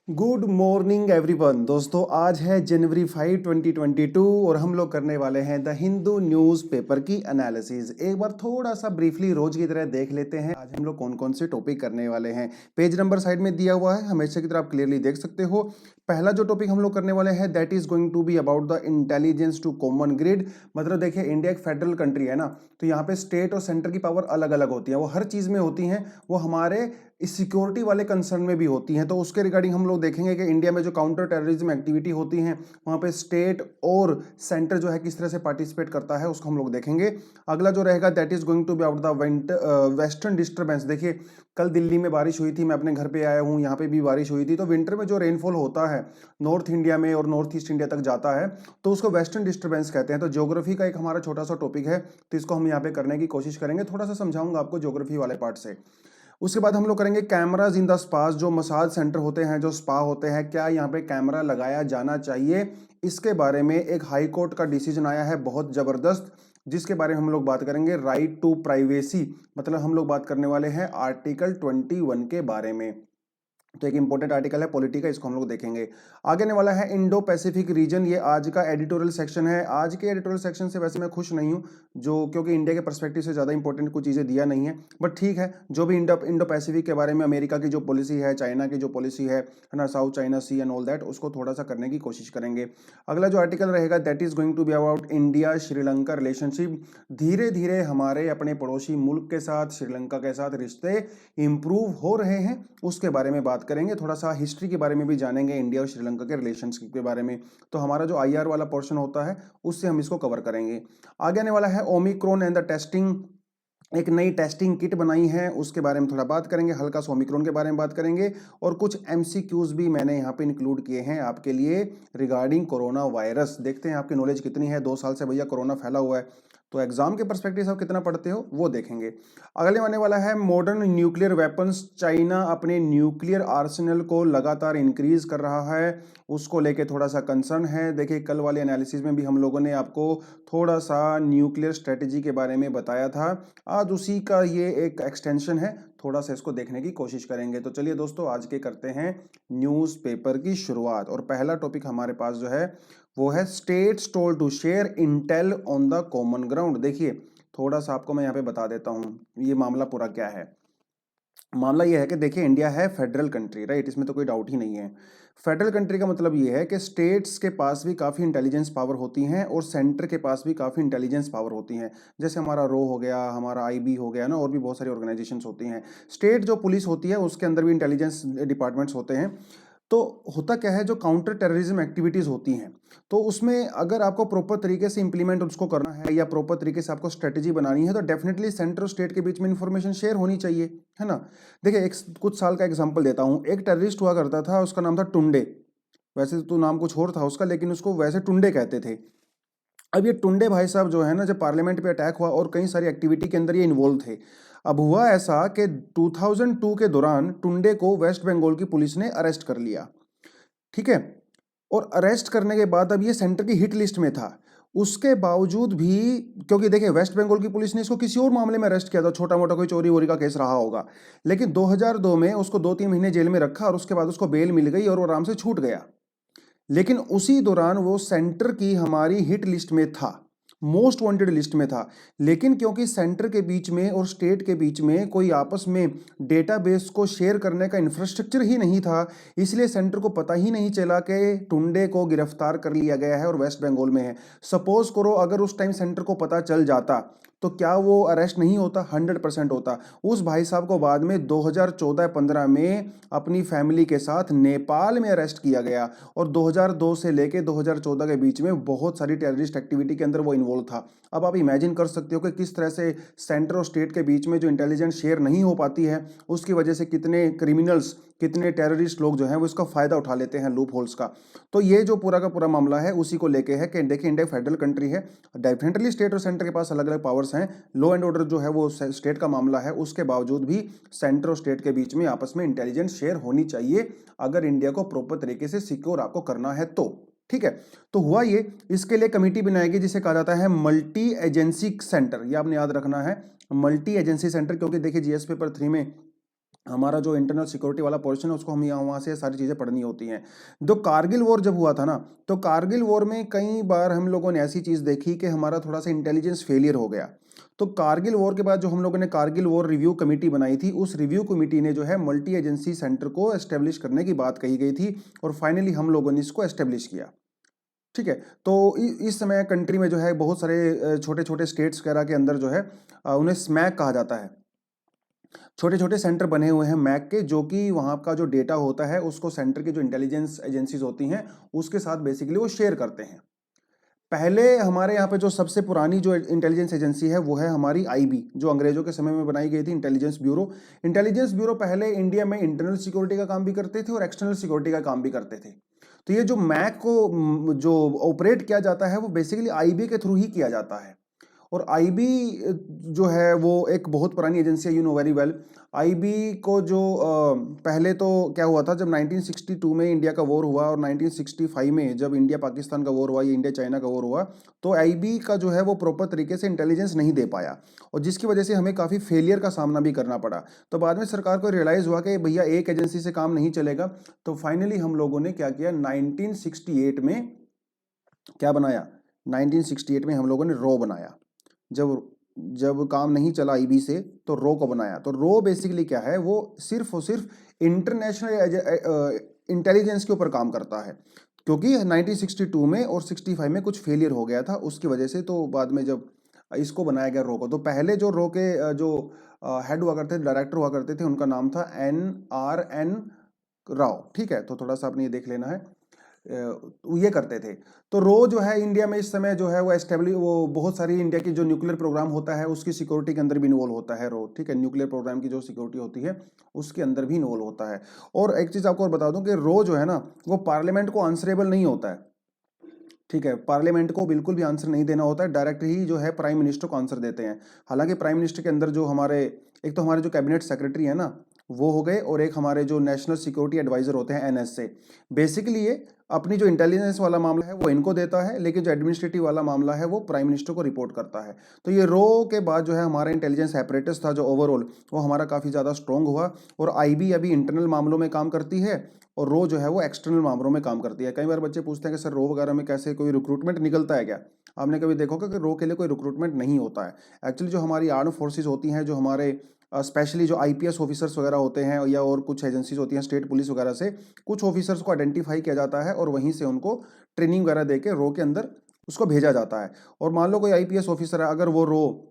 Good morning everyone. दोस्तों आज है जनवरी 5 2022 और हम लोग करने वाले हैं द हिंदू न्यूज़पेपर की एनालिसिस। एक बार थोड़ा सा ब्रीफली रोज की तरह देख लेते हैं आज हम लोग कौन कौन से टॉपिक करने वाले हैं। पेज नंबर साइड में दिया हुआ है, हमेशा की तरह आप क्लियरली देख सकते हो। पहला जो टॉपिक हम लोग करने वाले हैं that is going to be about the intelligence to common grid. मतलब देखिए इंडिया एक फेडरल कंट्री है ना, तो यहाँ पे स्टेट और सेंटर की पावर अलग अलग होती है, वो हर चीज में होती हैं, वो हमारे इस सिक्योरिटी वाले कंसर्न में भी होती हैं। तो उसके रिगार्डिंग हम लोग देखेंगे कि इंडिया में जो काउंटर टेररिज्म एक्टिविटी होती हैं वहाँ पे स्टेट और सेंटर जो है किस तरह से पार्टिसिपेट करता है उसको हम लोग देखेंगे। अगला जो रहेगा that is going to be out the western disturbance. देखिए कल दिल्ली में बारिश हुई थी, मैं अपने घर पे आया हूँ, यहाँ पे भी बारिश हुई थी। तो विंटर में जो रेनफॉल होता है नॉर्थ इंडिया में और नॉर्थ ईस्ट इंडिया तक जाता है तो उसको वेस्टर्न डिस्टर्बेंस कहते हैं। तो ज्योग्राफी का एक हमारा छोटा सा टॉपिक है, तो इसको हम यहाँ पे करने की कोशिश करेंगे, थोड़ा सा समझाऊंगा आपको ज्योग्राफी वाले पार्ट से। उसके बाद हम लोग करेंगे कैमराज इन द स्पास। जो मसाज सेंटर होते हैं, जो स्पा होते हैं, क्या यहाँ पे कैमरा लगाया जाना चाहिए, इसके बारे में एक हाई कोर्ट का डिसीजन आया है बहुत जबरदस्त, जिसके बारे में हम लोग बात करेंगे। राइट टू प्राइवेसी, मतलब हम लोग बात करने वाले हैं आर्टिकल 21 के बारे में। तो एक इंपॉर्टेंट आर्टिकल है पॉलिटी का, इसको हम लोग देखेंगे। आगे आने वाला है इंडो पैसिफिक रीजन, ये आज का एडिटोरियल सेक्शन है। आज के एडिटोरियल सेक्शन से वैसे मैं खुश नहीं हूँ, जो क्योंकि इंडिया के पर्सपेक्टिव से ज़्यादा इंपॉर्टेंट कुछ चीज़ें दिया नहीं है, बट ठीक है। जो भी इंडो पैसिफिक के बारे में अमेरिका की जो पॉलिसी है, चाइना की जो पॉलिसी है ना, South China Sea and all that, उसको थोड़ा सा करने की कोशिश करेंगे। अगला जो आर्टिकल रहेगा that is going to be about India Sri Lanka relationship. धीरे धीरे हमारे अपने पड़ोसी मुल्क के साथ, श्रीलंका के साथ रिश्ते इंप्रूव हो रहे हैं, उसके बारे में बात करेंगे। थोड़ा सा हिस्ट्री के बारे में भी जानेंगे इंडिया और श्रीलंका के रिलेशनशिप के बारे में। तो हमारा जो आईआर वाला पोर्शन होता है उससे हम इसको कवर करेंगे। आगे आने वाला है ओमिक्रॉन एंड द टेस्टिंग। एक नई टेस्टिंग किट बनाई है, उसके बारे में थोड़ा बात करेंगे, हल्का सा ओमिक्रॉन के बारे में बात करेंगे, और कुछ एमसीक्यूज भी मैंने यहाँ पे इंक्लूड किए हैं आपके लिए रिगार्डिंग कोरोना वायरस। देखते हैं आपकी नॉलेज कितनी है। 2 साल से भैया कोरोना फैला हुआ है, तो एग्जाम के पर्सपेक्टिव से आप कितना पढ़ते हो वो देखेंगे। अगले आने वाला है मॉडर्न न्यूक्लियर वेपन्स। चाइना अपने न्यूक्लियर आर्सेनल को लगातार इंक्रीज कर रहा है, उसको लेके थोड़ा सा कंसर्न है। देखिए कल वाले एनालिसिस में भी हम लोगों ने आपको थोड़ा सा न्यूक्लियर स्ट्रेटेजी के बारे में बताया था, आज उसी का ये एक एक्सटेंशन है, थोड़ा सा इसको देखने की कोशिश करेंगे। तो चलिए दोस्तों आज के करते हैं न्यूज़पेपर की शुरुआत, और पहला टॉपिक हमारे पास जो है वो है states told to share intel on the common ground. देखिए थोड़ा सा आपको मैं यहाँ पे बता देता हूँ ये मामला पूरा क्या है। मामला यह है कि देखिए इंडिया है फेडरल कंट्री, राइट, इसमें तो कोई डाउट ही नहीं है। फेडरल कंट्री का मतलब ये है कि स्टेट्स के पास भी काफ़ी इंटेलिजेंस पावर होती हैं और सेंटर के पास भी काफ़ी इंटेलिजेंस पावर होती हैं। जैसे हमारा रो हो गया, हमारा आईबी हो गया ना, और भी बहुत सारी ऑर्गेनाइजेशंस होती हैं। स्टेट जो पुलिस होती है उसके अंदर भी इंटेलिजेंस डिपार्टमेंट्स होते हैं। तो होता क्या है, जो काउंटर टेररिज्म एक्टिविटीज़ होती हैं तो उसमें अगर आपको प्रॉपर तरीके से इंप्लीमेंट उसको करना है या प्रॉपर तरीके से आपको स्ट्रेटेजी बनानी है, तो डेफिनेटली सेंटर और स्टेट के बीच में इंफॉर्मेशन शेयर होनी चाहिए, है ना। देखिए एक कुछ साल का एग्जांपल देता हूँ। एक टेररिस्ट हुआ करता था, उसका नाम था टुंडे। वैसे तो नाम कुछ और था उसका, लेकिन उसको वैसे टुंडे कहते थे। अब ये टुंडे भाई साहब जो है ना, जब पार्लियामेंट पे अटैक हुआ और कई सारी एक्टिविटी के अंदर ये इन्वॉल्व थे। अब हुआ ऐसा कि 2002 के दौरान टुंडे को वेस्ट बंगाल की पुलिस ने अरेस्ट कर लिया, ठीक है। और अरेस्ट करने के बाद अब ये सेंटर की हिट लिस्ट में था। उसके बावजूद भी, क्योंकि देखिए वेस्ट बंगाल की पुलिस ने इसको किसी और मामले में अरेस्ट किया था, छोटा मोटा कोई चोरी वोरी का केस रहा होगा, लेकिन 2002 में उसको 2-3 महीने जेल में रखा और उसके बाद उसको बेल मिल गई और वो आराम से छूट गया। लेकिन उसी दौरान वो सेंटर की हमारी हिट लिस्ट में था, मोस्ट वांटेड लिस्ट में था। लेकिन क्योंकि सेंटर के बीच में और स्टेट के बीच में कोई आपस में डेटाबेस को शेयर करने का इंफ्रास्ट्रक्चर ही नहीं था, इसलिए सेंटर को पता ही नहीं चला कि टुंडे को गिरफ्तार कर लिया गया है और वेस्ट बंगाल में है। सपोज करो अगर उस टाइम सेंटर को पता चल जाता तो क्या वो अरेस्ट नहीं होता? 100% होता। उस भाई साहब को बाद में 2014-15 में अपनी फैमिली के साथ नेपाल में अरेस्ट किया गया, और 2002 से लेके 2014 के बीच में बहुत सारी टेररिस्ट एक्टिविटी के अंदर वो इन्वॉल्व था। अब आप इमेजिन कर सकते हो कि किस तरह से सेंटर और स्टेट के बीच में जो इंटेलिजेंस शेयर नहीं हो पाती है, उसकी वजह से कितने क्रिमिनल्स, कितने टेररिस्ट लोग जो हैं वो इसका फायदा उठा लेते हैं, लूप होल्स का। तो ये जो पूरा का पूरा मामला है उसी को लेके है कि देखिए इंडिया फेडरल कंट्री है, डेफिनेटली स्टेट और सेंटर के पास अलग अलग पावर्स हैं। लॉ एंड ऑर्डर जो है वो स्टेट का मामला है, उसके बावजूद भी सेंटर और स्टेट के बीच में आपस में इंटेलिजेंस शेयर होनी चाहिए अगर इंडिया को प्रॉपर तरीके से सिक्योर आपको करना है तो, ठीक है। तो हुआ ये, इसके लिए कमेटी बनाएगी जिसे कहा जाता है मल्टी एजेंसी सेंटर। ये आपने याद रखना है, मल्टी एजेंसी सेंटर, क्योंकि देखिए जीएस पेपर 3 में हमारा जो इंटरनल सिक्योरिटी वाला पोर्शन है उसको हम यहाँ वहाँ से सारी चीज़ें पढ़नी होती हैं। जो कारगिल वॉर जब हुआ था ना, तो कारगिल वॉर में कई बार हम लोगों ने ऐसी चीज़ देखी कि हमारा थोड़ा सा इंटेलिजेंस फेलियर हो गया। तो कारगिल वॉर के बाद जो हम लोगों ने कारगिल वॉर रिव्यू कमेटी बनाई थी, उस रिव्यू कमेटी ने जो है मल्टी एजेंसी सेंटर को एस्टेब्लिश करने की बात कही गई थी, और फाइनली हम लोगों ने इसको एस्टेब्लिश किया। ठीक है, तो इस समय कंट्री में जो है बहुत सारे छोटे छोटे स्टेट्स वगैरह के अंदर जो है उन्हें स्मैक कहा जाता है। छोटे छोटे सेंटर बने हुए हैं मैक के, जो कि वहाँ का जो डेटा होता है उसको सेंटर की जो इंटेलिजेंस एजेंसीज होती हैं उसके साथ बेसिकली वो शेयर करते हैं। पहले हमारे यहाँ पे जो सबसे पुरानी जो इंटेलिजेंस एजेंसी है वो है हमारी आईबी, जो अंग्रेजों के समय में बनाई गई थी, इंटेलिजेंस ब्यूरो। इंटेलिजेंस ब्यूरो पहले इंडिया में इंटरनल सिक्योरिटी का काम भी करते थे और एक्सटर्नल सिक्योरिटी का काम भी करते थे। तो ये जो मैक को जो ऑपरेट किया जाता है वो बेसिकली आईबी के थ्रू ही किया जाता है। और आईबी जो है वो एक बहुत पुरानी एजेंसी है, you know very well. IB को जो पहले तो क्या हुआ था, जब 1962 में इंडिया का वॉर हुआ और 1965 में जब इंडिया पाकिस्तान का वॉर हुआ, या इंडिया चाइना का वॉर हुआ, तो आईबी का जो है वो प्रॉपर तरीके से इंटेलिजेंस नहीं दे पाया, और जिसकी वजह से हमें काफ़ी फेलियर का सामना भी करना पड़ा। तो बाद में सरकार को रियलाइज़ हुआ कि भैया एक एजेंसी से काम नहीं चलेगा। तो फाइनली हम लोगों ने क्या किया, 1968 में क्या बनाया, 1968 में हम लोगों ने रॉ बनाया। जब जब काम नहीं चला आईबी से तो रो को बनाया। तो रो बेसिकली क्या है, वो सिर्फ और सिर्फ इंटरनेशनल इंटेलिजेंस के ऊपर काम करता है, क्योंकि 1962 में और 65 में कुछ फेलियर हो गया था उसकी वजह से। तो बाद में जब इसको बनाया गया रो को, तो पहले जो रो के जो हेड हुआ करते थे, डायरेक्टर हुआ करते थे, उनका नाम था NRN राव। ठीक है, तो थोड़ा सा आपने ये देख लेना है, ये करते थे। तो रो जो है इंडिया में इस समय जो है वो एस्टेब्लिश, वो बहुत सारी इंडिया की जो न्यूक्लियर प्रोग्राम होता है उसकी सिक्योरिटी के अंदर भी इन्वॉल्व होता है रो। ठीक है, न्यूक्लियर प्रोग्राम की जो सिक्योरिटी होती है उसके अंदर भी इन्वॉल्व होता है। और एक चीज़ आपको और बता दूं कि रो जो है ना, वो पार्लियामेंट को आंसरेबल नहीं होता है। ठीक है, पार्लियामेंट को बिल्कुल भी आंसर नहीं देना होता है, डायरेक्ट ही जो है प्राइम मिनिस्टर को आंसर देते हैं। हालांकि प्राइम मिनिस्टर के अंदर जो हमारे, एक तो हमारे जो कैबिनेट सेक्रेटरी है ना वो हो गए, और एक हमारे जो नेशनल सिक्योरिटी एडवाइजर होते हैं NSA। बेसिकली ये अपनी जो इंटेलिजेंस वाला मामला है वो इनको देता है, लेकिन जो एडमिनिस्ट्रेटिव वाला मामला है वो प्राइम मिनिस्टर को रिपोर्ट करता है। तो ये रो के बाद जो है हमारा इंटेलिजेंस एपरेटस था जो ओवरऑल, वो हमारा काफ़ी ज़्यादा स्ट्रॉन्ग हुआ। और आईबी अभी इंटरनल मामलों में काम करती है, और रो जो है वो एक्सटर्नल मामलों में काम करती है। कई बार बच्चे पूछते हैं कि सर रो वगैरह में कैसे कोई रिक्रूटमेंट निकलता है क्या? आपने कभी देखा होगा कि रो के लिए कोई रिक्रूटमेंट नहीं होता है। एक्चुअली जो हमारी आर्म फोर्सेज होती हैं, जो हमारे स्पेशली जो आईपीएस ऑफिसर्स वगैरह होते हैं, या और कुछ एजेंसीज होती हैं स्टेट पुलिस वगैरह से, कुछ ऑफिसर्स को आइडेंटिफाई किया जाता है और वहीं से उनको ट्रेनिंग वगैरह दे के रो के अंदर उसको भेजा जाता है। और मान लो कोई आईपीएस ऑफिसर है, अगर वो रो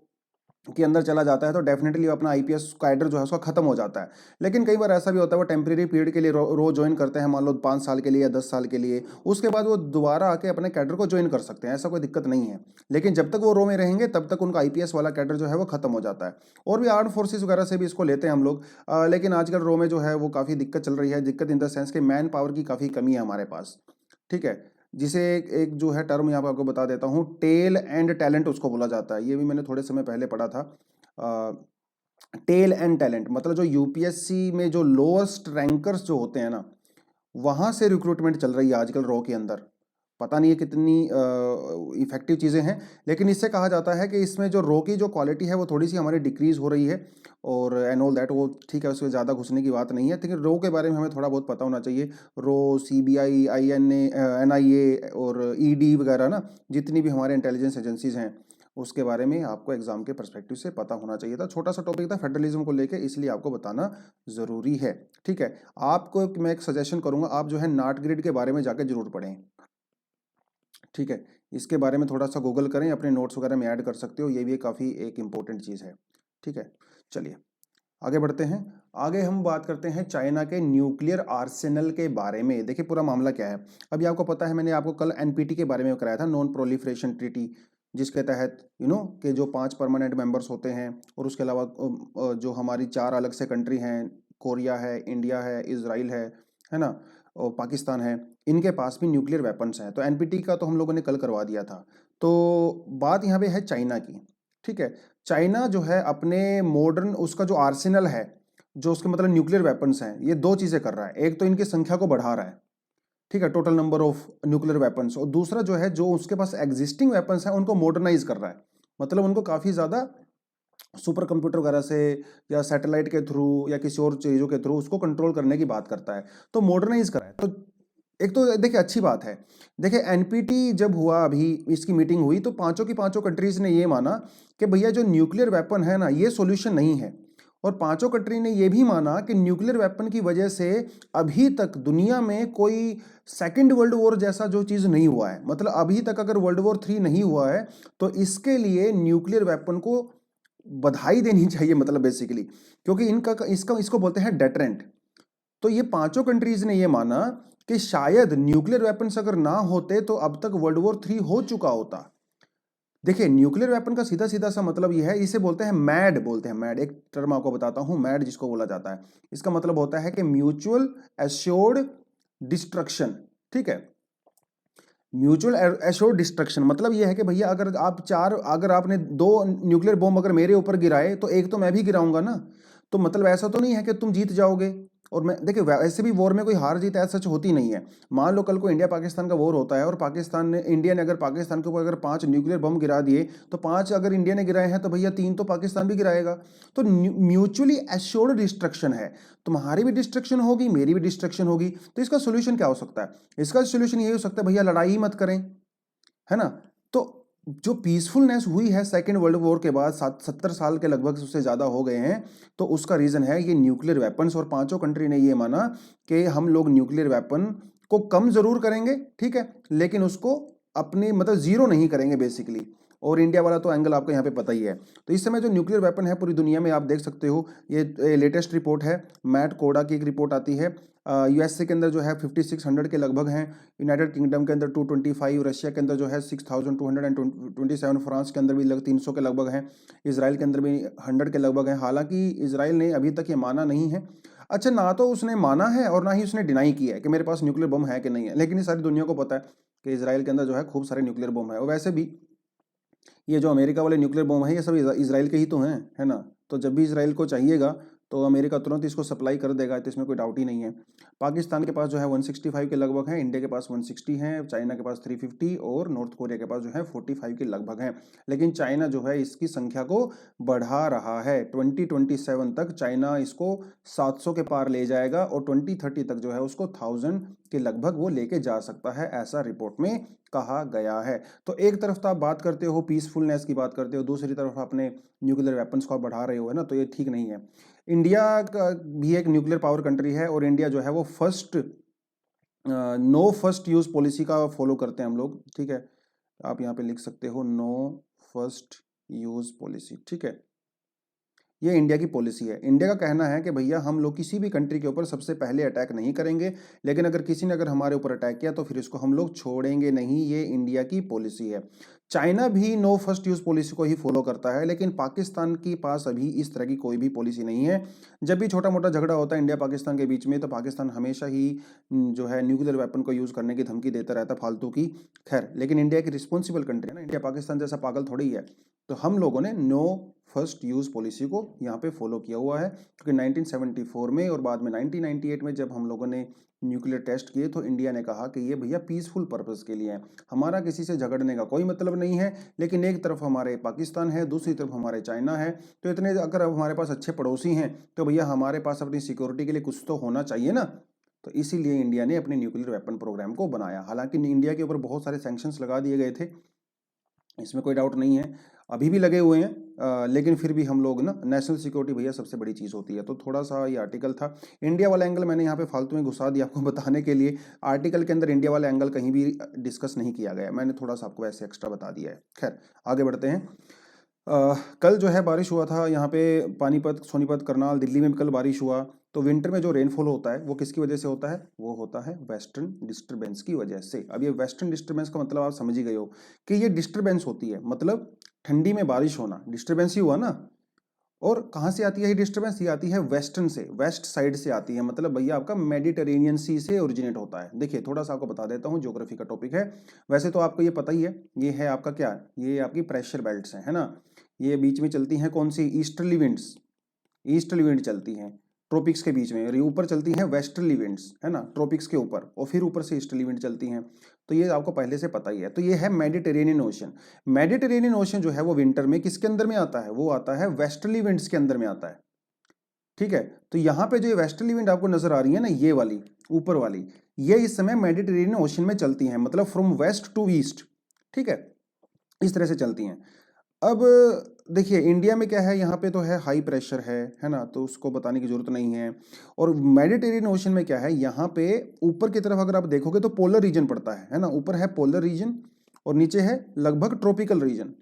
के अंदर चला जाता है तो डेफिनेटली अपना आईपीएस कैडर जो है उसका खत्म हो जाता है। लेकिन कई बार ऐसा भी होता है वो टेम्प्रेरी पीरियड के लिए रो ज्वाइन करते हैं, मान लो 5 साल के लिए या 10 साल के लिए, उसके बाद वो दोबारा आके अपने कैडर को ज्वाइन कर सकते हैं, ऐसा कोई दिक्कत नहीं है। लेकिन जब तक वो रो में रहेंगे तब तक उनका आईपीएस वाला कैडर जो है वो खत्म हो जाता है। और भी आर्म फोर्सेज वगैरह से भी इसको लेते हैं हम लोग, लेकिन आजकल रो में जो है वो काफ़ी दिक्कत चल रही है। दिक्कत इन द सेंस कि मैन पावर की काफ़ी कमी है हमारे पास। ठीक है, जिसे एक जो है टर्म यहाँ पर आपको बता देता हूँ, टेल एंड टैलेंट उसको बोला जाता है। ये भी मैंने थोड़े समय पहले पढ़ा था। टेल एंड टैलेंट मतलब जो यूपीएससी में जो लोएस्ट रैंकर्स जो होते हैं ना, वहां से रिक्रूटमेंट चल रही है आजकल रो के अंदर। पता नहीं है कितनी इफेक्टिव चीज़ें हैं, लेकिन इससे कहा जाता है कि इसमें जो रो की जो क्वालिटी है वो थोड़ी सी हमारी डिक्रीज हो रही है, और एंड ऑल दैट। वो ठीक है, उसमें ज़्यादा घुसने की बात नहीं है, लेकिन रो के बारे में हमें थोड़ा बहुत पता होना चाहिए। रो, CBI, NIA और ED वगैरह ना, जितनी भी हमारे इंटेलिजेंस एजेंसीज हैं उसके बारे में आपको एग्जाम के पर्सपेक्टिव से पता होना चाहिए था। छोटा सा टॉपिक था फेडरलिज्म को लेके, इसलिए आपको बताना ज़रूरी है। ठीक है, आपको मैं एक सजेशन करूंगा, आप जो है नाट ग्रिड के बारे में जाकर जरूर पढ़ें। ठीक है, इसके बारे में थोड़ा सा गूगल करें, अपने नोट्स वगैरह में ऐड कर सकते हो, ये भी काफ़ी एक इम्पोर्टेंट चीज़ है। ठीक है, चलिए आगे बढ़ते हैं। आगे हम बात करते हैं चाइना के न्यूक्लियर आर्सेनल के बारे में। देखिए पूरा मामला क्या है। अभी आपको पता है, मैंने आपको कल NPT के बारे में कराया था, नॉन प्रोलिफरेशन ट्रीटी, जिसके तहत कि जो 5 परमानेंट मेंबर्स होते हैं, और उसके अलावा जो हमारी 4 अलग से कंट्री हैं, कोरिया है, इंडिया है, इजराइल है ना, और पाकिस्तान है, इनके पास भी न्यूक्लियर वेपन्स हैं। तो NPT का तो हम लोगों ने कल करवा दिया था। तो बात यहाँ पे है चाइना की। ठीक है, चाइना जो है अपने मॉडर्न उसका जो आर्सेनल है, जो उसके मतलब न्यूक्लियर वेपन्स हैं, ये 2 चीज़ें कर रहा है। एक तो इनकी संख्या को बढ़ा रहा है, ठीक है, total number of nuclear weapons, और दूसरा जो है जो उसके पास एग्जिस्टिंग वेपन्स हैं उनको मॉडर्नाइज कर रहा है, मतलब उनको काफ़ी ज़्यादा सुपर कंप्यूटर वगैरह से या सैटेलाइट के थ्रू या किसी और चीज़ों के थ्रू उसको कंट्रोल करने की बात करता है, तो मॉडर्नाइज करा है। तो एक तो देखिए अच्छी बात है। देखिए एनपीटी जब हुआ, अभी इसकी मीटिंग हुई, तो पांचों की पांचों कंट्रीज ने ये माना कि भैया जो न्यूक्लियर वेपन है ना, ये सॉल्यूशन नहीं है। और पांचों कंट्री ने ये भी माना कि न्यूक्लियर वेपन की वजह से अभी तक दुनिया में कोई सेकेंड वर्ल्ड वॉर जैसा जो चीज़ नहीं हुआ है। मतलब अभी तक अगर वर्ल्ड वॉर 3 नहीं हुआ है तो इसके लिए न्यूक्लियर वेपन को बधाई देनी चाहिए, मतलब बेसिकली, क्योंकि इनका इसका इसको बोलते हैं डेटरेंट। तो ये पांचों कंट्रीज ने ये माना कि शायद न्यूक्लियर वेपन्स अगर ना होते तो अब तक वर्ल्ड वॉर 3 हो चुका होता। देखिए न्यूक्लियर वेपन का सीधा सीधा सा मतलब ये है, इसे बोलते हैं मैड, बोलते हैं मैड। एक टर्म आपको बताता हूं, मैड जिसको बोला जाता है, इसका मतलब होता है कि म्यूचुअल एश्योर्ड डिस्ट्रक्शन। ठीक है, म्यूचुअल एश्योर्ड डिस्ट्रक्शन मतलब ये है कि भैया अगर आपने 2 न्यूक्लियर बॉम्ब अगर मेरे ऊपर गिराए तो एक तो मैं भी गिराऊंगा ना। तो मतलब ऐसा तो नहीं है कि तुम जीत जाओगे और मैं, देखिए वैसे भी वॉर में कोई हार जीत ऐसा सच होती नहीं है। मान लो कल को इंडिया पाकिस्तान का वॉर होता है और इंडिया ने अगर पाकिस्तान के ऊपर अगर 5 न्यूक्लियर बम गिरा दिए, तो 5 अगर इंडिया ने गिराए हैं तो भैया 3 तो पाकिस्तान भी गिराएगा। तो म्यूचुअली एश्योर्ड डिस्ट्रक्शन है, तुम्हारी भी डिस्ट्रक्शन होगी, मेरी भी डिस्ट्रक्शन होगी। तो इसका सोल्यूशन क्या हो सकता है? इसका सोल्यूशन ये हो सकता है भैया लड़ाई मत करें, है ना। तो जो पीसफुलनेस हुई है सेकेंड वर्ल्ड वॉर के बाद, 70 साल के लगभग उससे ज़्यादा हो गए हैं, तो उसका रीज़न है ये न्यूक्लियर वेपन्स। और पांचों कंट्री ने ये माना कि हम लोग न्यूक्लियर वेपन को कम ज़रूर करेंगे, ठीक है, लेकिन उसको अपने मतलब ज़ीरो नहीं करेंगे बेसिकली। और इंडिया वाला तो एंगल आपको यहाँ पे पता ही है। तो इस समय जो न्यूक्लियर वेपन है पूरी दुनिया में आप देख सकते हो, ये लेटेस्ट रिपोर्ट है, मैट कोडा की एक रिपोर्ट आती है। यूएसए के अंदर जो है 5600 के लगभग हैं, यूनाइटेड किंगडम के अंदर 225, रशिया के अंदर जो है 6227, फ्रांस के अंदर भी 300 के लगभग हैं, इसराइल के अंदर भी 100 के लगभग हैं। हालांकि इसराइल ने अभी तक ये माना नहीं है। अच्छा, ना तो उसने माना है और ना ही उसने डिनाई किया है कि मेरे पास न्यूक्लियर बम है कि नहीं है, लेकिन ये सारी दुनिया को पता है कि इसराइल के अंदर जो है खूब सारे न्यूक्लियर बम है। और वैसे भी ये जो अमेरिका वाले न्यूक्लियर बम है ये सब इसराइल के ही तो हैं, है ना। तो जब भी इसराइल को चाहिएगा तो अमेरिका तुरंत इसको सप्लाई कर देगा, तो इसमें कोई डाउट ही नहीं है। पाकिस्तान के पास जो है 165 के लगभग हैं, इंडिया के पास 160 हैं, चाइना के पास 350 और नॉर्थ कोरिया के पास जो है 45 के लगभग हैं। लेकिन चाइना जो है इसकी संख्या को बढ़ा रहा है। 2027 तक चाइना इसको 700 के पार ले जाएगा और 2030 तक जो है उसको 1000 के लगभग वो लेके जा सकता है, ऐसा रिपोर्ट में कहा गया है। तो एक तरफ तो आप बात करते हो पीसफुलनेस की बात करते हो, दूसरी तरफ अपने न्यूक्लियर वेपन्स को आप बढ़ा रहे हो, है ना, तो ये ठीक नहीं है। इंडिया का भी एक न्यूक्लियर पावर कंट्री है और इंडिया जो है वो नो फर्स्ट यूज पॉलिसी का फॉलो करते हैं हम लोग, ठीक है। आप यहाँ पे लिख सकते हो नो फर्स्ट यूज पॉलिसी, ठीक है। ये इंडिया की पॉलिसी है। इंडिया का कहना है कि भैया हम लोग किसी भी कंट्री के ऊपर सबसे पहले अटैक नहीं करेंगे, लेकिन अगर किसी ने अगर हमारे ऊपर अटैक किया तो फिर इसको हम लोग छोड़ेंगे नहीं, ये इंडिया की पॉलिसी है। चाइना भी नो फर्स्ट यूज पॉलिसी को ही फॉलो करता है, लेकिन पाकिस्तान के पास अभी इस तरह की कोई भी पॉलिसी नहीं है। जब भी छोटा मोटा झगड़ा होता है इंडिया पाकिस्तान के बीच में, तो पाकिस्तान हमेशा ही जो है न्यूक्लियर वेपन को यूज करने की धमकी देता रहता फालतू की। खैर, लेकिन इंडिया की रिस्पॉन्सिबल कंट्री है ना, इंडिया पाकिस्तान जैसा पागल थोड़ी है। तो हम लोगों ने नो फर्स्ट यूज़ पॉलिसी को यहाँ पे फॉलो किया हुआ है, क्योंकि 1974 में और बाद में 1998 में जब हम लोगों ने न्यूक्लियर टेस्ट किए तो इंडिया ने कहा कि ये भैया पीसफुल पर्पस के लिए है, हमारा किसी से झगड़ने का कोई मतलब नहीं है। लेकिन एक तरफ हमारे पाकिस्तान है, दूसरी तरफ हमारे चाइना है, तो इतने अगर हमारे पास अच्छे पड़ोसी हैं तो भैया हमारे पास अपनी सिक्योरिटी के लिए कुछ तो होना चाहिए ना। तो इसीलिए इंडिया ने अपने न्यूक्लियर वेपन प्रोग्राम को बनाया। हालांकि इंडिया के ऊपर बहुत सारे सैंक्शंस लगा दिए गए थे, इसमें कोई डाउट नहीं है, अभी भी लगे हुए हैं, लेकिन फिर भी हम लोग ना, नेशनल सिक्योरिटी भैया सबसे बड़ी चीज़ होती है। तो थोड़ा सा ये आर्टिकल था, इंडिया वाला एंगल मैंने यहाँ पे फालतू में घुसा दिया आपको बताने के लिए। आर्टिकल के अंदर इंडिया वाला एंगल कहीं भी डिस्कस नहीं किया गया, मैंने थोड़ा सा आपको ऐसे एक्स्ट्रा बता दिया है। खैर आगे बढ़ते हैं। कल जो है बारिश हुआ था यहाँ पे, पानीपत, सोनीपत, करनाल, दिल्ली में भी कल बारिश हुआ। तो विंटर में जो रेनफॉल होता है वो किसकी वजह से होता है? वो होता है वेस्टर्न डिस्टरबेंस की वजह से। अब ये वेस्टर्न डिस्टरबेंस का मतलब आप समझ ही गए हो कि ये डिस्टरबेंस होती है, मतलब ठंडी में बारिश होना, डिस्टरबेंस ही हुआ ना। और कहाँ से आती है ये डिस्टरबेंस? ये आती है वेस्टर्न से, वेस्ट साइड से आती है, मतलब भैया आपका मेडिटेरेनियन सी से ओरिजिनेट होता है। देखिए थोड़ा सा आपको बता देता हूँ, ज्योग्राफी का टॉपिक है, वैसे तो आपको ये पता ही है। ये है आपका क्या, ये आपकी प्रेशर बेल्ट्स है ना। ये बीच में चलती हैं कौन सी? ईस्टर्ली विंड्स, ईस्टर्ली विंड चलती हैं। ट्रॉपिक्स के बीच में, और ये ऊपर चलती हैं वेस्टर्ली विंड्स, है ना, ट्रॉपिक्स के ऊपर, और फिर ऊपर से ईस्टर्ली विंड चलती हैं। तो ये आपको पहले से पता ही है। तो ये है मेडिटेरेनियन ओशन। मेडिटेरेनियन ओशन जो है वो विंटर में किसके अंदर में आता है, वो आता है वेस्टर्ली विंड्स के अंदर में आता है। ठीक है, तो यहाँ पे जो वेस्टर्ली विंड आपको नजर आ रही है ना, ये वाली ऊपर वाली, ये इस समय मेडिटेरेनियन ओशन में चलती हैं, मतलब फ्रॉम वेस्ट टू ईस्ट। ठीक है, इस तरह से चलती हैं। अब देखिए इंडिया में क्या है, यहाँ पे तो है हाई प्रेशर है ना, तो उसको बताने की जरूरत नहीं है। और मेडिटेरियन ओशन में क्या है, यहाँ पे ऊपर की तरफ अगर आप देखोगे तो पोलर रीजन पड़ता है ना, ऊपर है पोलर रीजन और नीचे है लगभग ट्रॉपिकल रीजन।